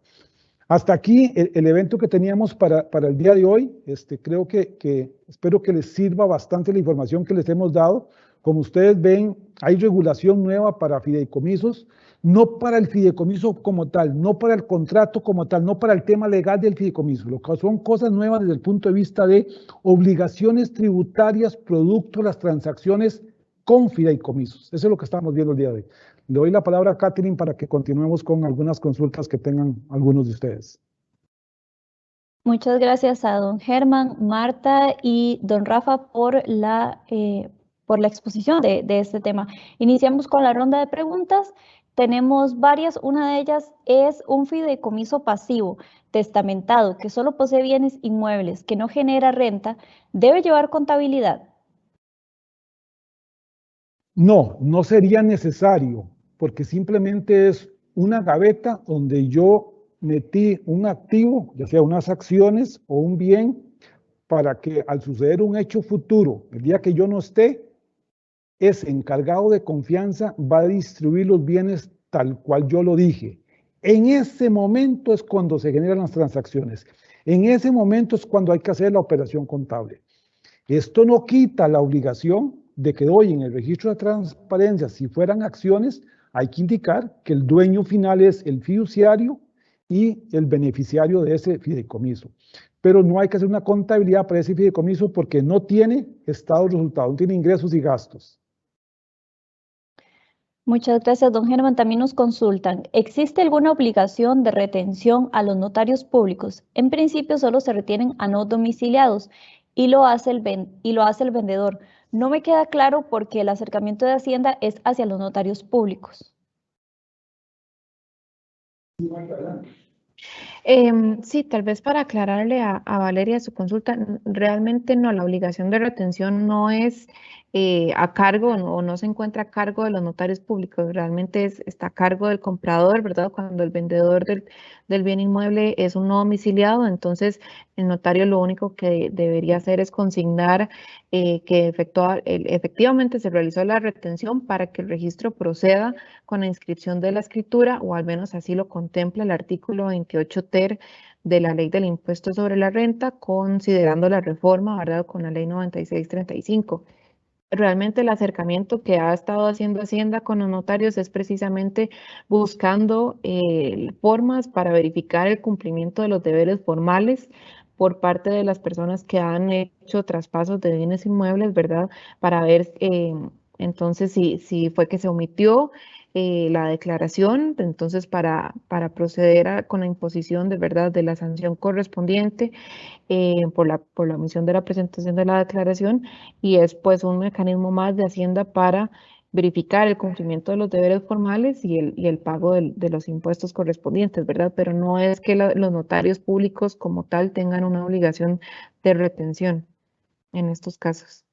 Hasta aquí el evento que teníamos para el día de hoy. Creo que espero que les sirva bastante la información que les hemos dado. Como ustedes ven, hay regulación nueva para fideicomisos, no para el fideicomiso como tal, no para el contrato como tal, no para el tema legal del fideicomiso. Lo que son cosas nuevas desde el punto de vista de obligaciones tributarias producto de las transacciones con fideicomisos. Eso es lo que estamos viendo el día de hoy. Le doy la palabra a Catherine para que continuemos con algunas consultas que tengan algunos de ustedes. Muchas gracias a don Germán, Marta y don Rafa por la exposición de este tema. Iniciamos con la ronda de preguntas. Tenemos varias. Una de ellas es un fideicomiso pasivo, testamentado, que solo posee bienes inmuebles, que no genera renta, ¿debe llevar contabilidad? No sería necesario, porque simplemente es una gaveta donde yo metí un activo, ya sea unas acciones o un bien, para que al suceder un hecho futuro, el día que yo no esté, ese encargado de confianza va a distribuir los bienes tal cual yo lo dije. En ese momento es cuando se generan las transacciones. En ese momento es cuando hay que hacer la operación contable. Esto no quita la obligación de que hoy en el registro de transparencia, si fueran acciones, hay que indicar que el dueño final es el fiduciario y el beneficiario de ese fideicomiso. Pero no hay que hacer una contabilidad para ese fideicomiso porque no tiene estado de resultado, no tiene ingresos y gastos. Muchas gracias, don Germán. También nos consultan, ¿existe alguna obligación de retención a los notarios públicos? En principio solo se retienen a no domiciliados y lo hace el vendedor. No me queda claro porque el acercamiento de Hacienda es hacia los notarios públicos. Sí, tal vez para aclararle a Valeria su consulta, realmente no, la obligación de retención no es a cargo o no se encuentra a cargo de los notarios públicos, realmente está a cargo del comprador, ¿verdad? Cuando el vendedor del bien inmueble es un no domiciliado, entonces el notario lo único que debería hacer es consignar que efectivamente se realizó la retención para que el registro proceda con la inscripción de la escritura, o al menos así lo contempla el artículo 28 ter de la Ley del Impuesto sobre la Renta, considerando la reforma, ¿verdad?, con la Ley 9635. Realmente el acercamiento que ha estado haciendo Hacienda con los notarios es precisamente buscando formas para verificar el cumplimiento de los deberes formales por parte de las personas que han hecho traspasos de bienes inmuebles, ¿verdad? Para ver entonces si fue que se omitió la declaración, entonces para proceder con la imposición de verdad de la sanción correspondiente por la omisión de la presentación de la declaración, y es pues un mecanismo más de Hacienda para verificar el cumplimiento de los deberes formales y el pago de los impuestos correspondientes, ¿verdad? Pero no es que los notarios públicos como tal tengan una obligación de retención en estos casos.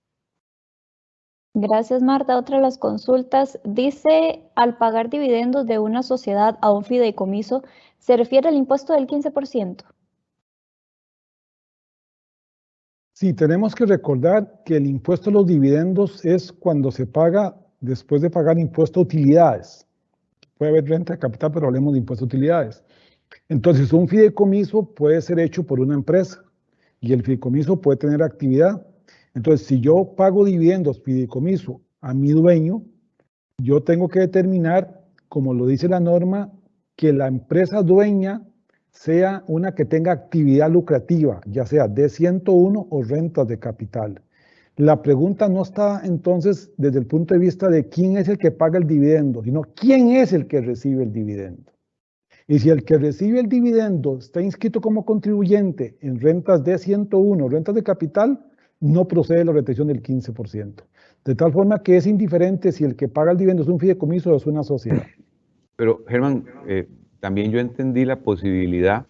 Gracias, Marta. Otra de las consultas dice, al pagar dividendos de una sociedad a un fideicomiso, ¿se refiere al impuesto del 15%? Sí, tenemos que recordar que el impuesto a los dividendos es cuando se paga después de pagar impuesto a utilidades. Puede haber renta de capital, pero hablemos de impuesto a utilidades. Entonces, un fideicomiso puede ser hecho por una empresa y el fideicomiso puede tener actividad. Entonces, si yo pago dividendos fideicomiso a mi dueño, yo tengo que determinar, como lo dice la norma, que la empresa dueña sea una que tenga actividad lucrativa, ya sea D101 o rentas de capital. La pregunta no está entonces desde el punto de vista de quién es el que paga el dividendo, sino quién es el que recibe el dividendo. Y si el que recibe el dividendo está inscrito como contribuyente en rentas D101, rentas de capital, no procede la retención del 15%. De tal forma que es indiferente si el que paga el dividendo es un fideicomiso o es una sociedad. Pero, Germán, también yo entendí la posibilidad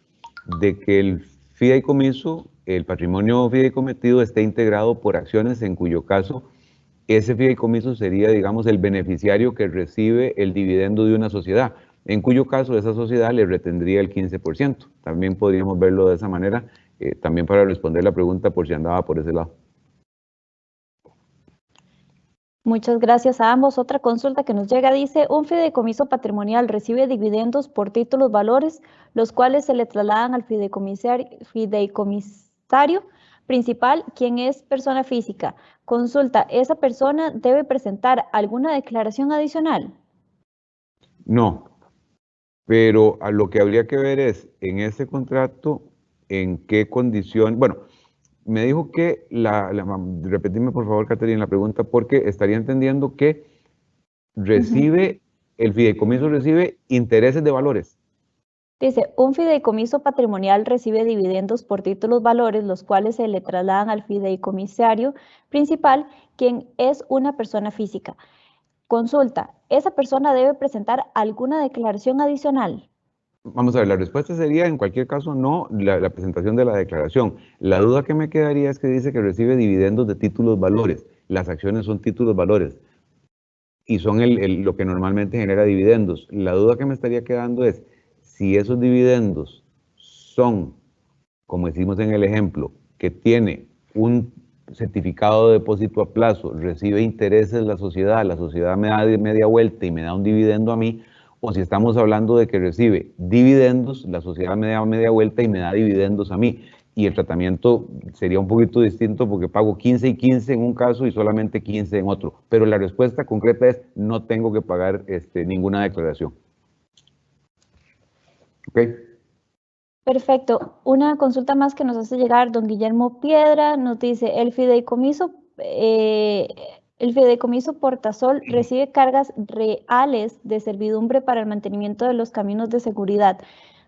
de que el fideicomiso, el patrimonio fideicometido, esté integrado por acciones en cuyo caso ese fideicomiso sería, digamos, el beneficiario que recibe el dividendo de una sociedad, en cuyo caso esa sociedad le retendría el 15%. También podríamos verlo de esa manera, también para responder la pregunta por si andaba por ese lado. Muchas gracias a ambos. Otra consulta que nos llega dice, un fideicomiso patrimonial recibe dividendos por títulos valores, los cuales se le trasladan al fideicomisario principal, quien es persona física. Consulta, ¿esa persona debe presentar alguna declaración adicional? No, pero a lo que habría que ver es en ese contrato, en qué condición, bueno, me dijo que, repetime por favor, Caterina, la pregunta, porque estaría entendiendo que recibe, el fideicomiso recibe intereses de valores. Dice, un fideicomiso patrimonial recibe dividendos por títulos valores, los cuales se le trasladan al fideicomisario principal, quien es una persona física. Consulta, ¿esa persona debe presentar alguna declaración adicional? Vamos a ver, la respuesta sería en cualquier caso no la presentación de la declaración. La duda que me quedaría es que dice que recibe dividendos de títulos valores. Las acciones son títulos valores y son lo que normalmente genera dividendos. La duda que me estaría quedando es si esos dividendos son, como decimos en el ejemplo, que tiene un certificado de depósito a plazo, recibe intereses la sociedad me da media vuelta y me da un dividendo a mí, o si estamos hablando de que recibe dividendos, la sociedad me da media vuelta y me da dividendos a mí. Y el tratamiento sería un poquito distinto porque pago 15 y 15 en un caso y solamente 15 en otro. Pero la respuesta concreta es no tengo que pagar ninguna declaración. ¿Ok? Perfecto. Una consulta más que nos hace llegar don Guillermo Piedra, nos dice, el fideicomiso Portasol recibe cargas reales de servidumbre para el mantenimiento de los caminos de seguridad.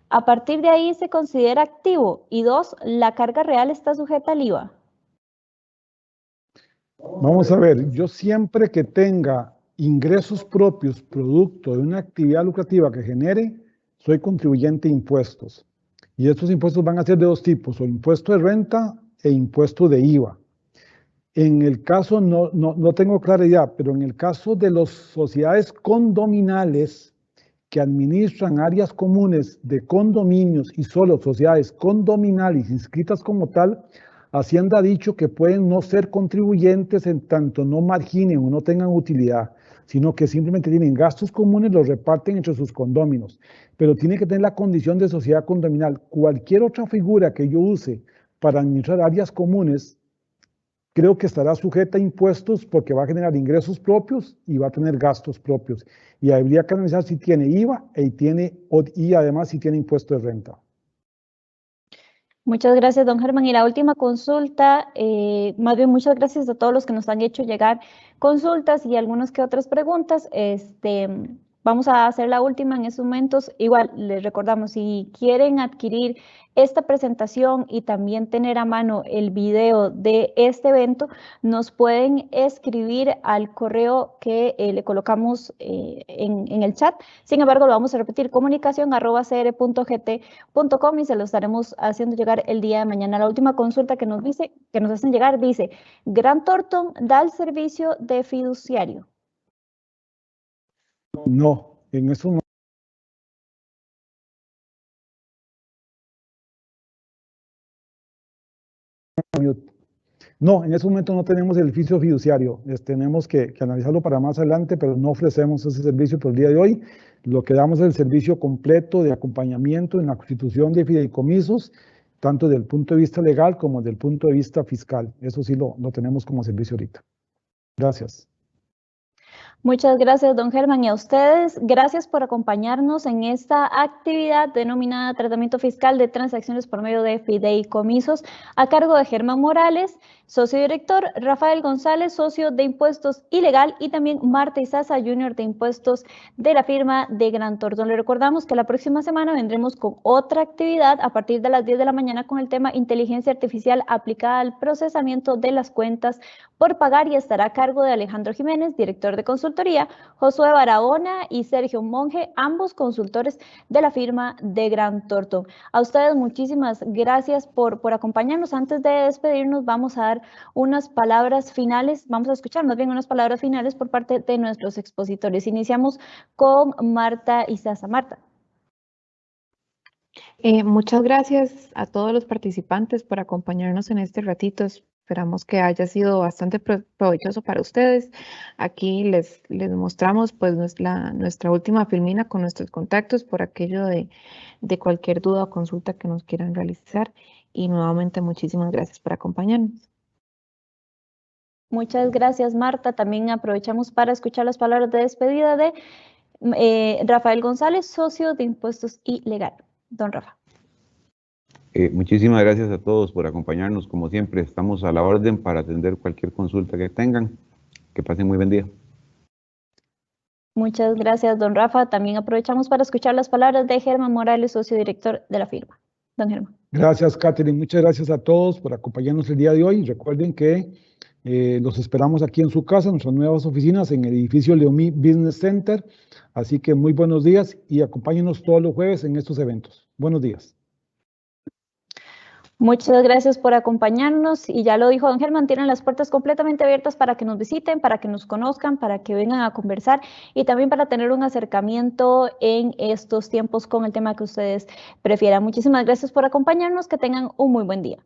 A partir de ahí se considera activo. Y dos, ¿la carga real está sujeta al IVA? Vamos a ver, yo siempre que tenga ingresos propios producto de una actividad lucrativa que genere, soy contribuyente de impuestos. Y estos impuestos van a ser de dos tipos, o impuesto de renta e impuesto de IVA. En el caso, no tengo claridad, pero en el caso de las sociedades condominales que administran áreas comunes de condominios y solo sociedades condominales inscritas como tal, Hacienda ha dicho que pueden no ser contribuyentes en tanto no marginen o no tengan utilidad, sino que simplemente tienen gastos comunes, los reparten entre sus condóminos, pero tiene que tener la condición de sociedad condominal. Cualquier otra figura que yo use para administrar áreas comunes, creo que estará sujeta a impuestos porque va a generar ingresos propios y va a tener gastos propios. Y habría que analizar si tiene IVA y además si tiene impuesto de renta. Muchas gracias, don Germán. Y la última consulta, más bien muchas gracias a todos los que nos han hecho llegar consultas y algunas que otras preguntas. Vamos a hacer la última en estos momentos. Igual, les recordamos, si quieren adquirir esta presentación y también tener a mano el video de este evento, nos pueden escribir al correo que le colocamos en el chat. Sin embargo, lo vamos a repetir, comunicación@cr.gt.com, y se lo estaremos haciendo llegar el día de mañana. La última consulta que nos hacen llegar dice, ¿Grant Thornton da el servicio de fiduciario? No, en eso no. No, en ese momento no tenemos el oficio fiduciario. Tenemos que analizarlo para más adelante, pero no ofrecemos ese servicio por el día de hoy. Lo que damos es el servicio completo de acompañamiento en la constitución de fideicomisos, tanto desde el punto de vista legal como desde el punto de vista fiscal. Eso sí lo tenemos como servicio ahorita. Gracias. Muchas gracias, don Germán, y a ustedes, gracias por acompañarnos en esta actividad denominada Tratamiento Fiscal de Transacciones por medio de Fideicomisos, a cargo de Germán Morales, socio director, Rafael González, socio de Impuestos y Legal, y también Marta Izaza, junior de Impuestos de la firma de Grant Thornton. Le recordamos que la próxima semana vendremos con otra actividad a partir de las 10 de la mañana con el tema Inteligencia Artificial aplicada al procesamiento de las cuentas por pagar, y estará a cargo de Alejandro Jiménez, director de consultoría, Josué Barahona y Sergio Monge, ambos consultores de la firma de Grant Thornton. A ustedes muchísimas gracias por acompañarnos. Antes de despedirnos, vamos a dar unas palabras finales, vamos a escuchar más bien unas palabras finales por parte de nuestros expositores. Iniciamos con Marta Izaza. Marta. Muchas gracias a todos los participantes por acompañarnos en este ratito. Esperamos que haya sido bastante provechoso para ustedes. Aquí les mostramos pues nuestra última filmina con nuestros contactos por aquello de cualquier duda o consulta que nos quieran realizar. Y nuevamente muchísimas gracias por acompañarnos. Muchas gracias, Marta. También aprovechamos para escuchar las palabras de despedida de Rafael González, socio de Impuestos y Legal. Don Rafa. Muchísimas gracias a todos por acompañarnos. Como siempre, estamos a la orden para atender cualquier consulta que tengan. Que pasen muy buen día. Muchas gracias, don Rafa. También aprovechamos para escuchar las palabras de Germán Morales, socio director de la firma. Don Germán. Gracias, Catherine. Muchas gracias a todos por acompañarnos el día de hoy. Recuerden que los esperamos aquí en su casa, en nuestras nuevas oficinas, en el edificio Leomí Business Center. Así que muy buenos días y acompáñenos todos los jueves en estos eventos. Buenos días. Muchas gracias por acompañarnos, y ya lo dijo don Germán, tienen las puertas completamente abiertas para que nos visiten, para que nos conozcan, para que vengan a conversar y también para tener un acercamiento en estos tiempos con el tema que ustedes prefieran. Muchísimas gracias por acompañarnos, que tengan un muy buen día.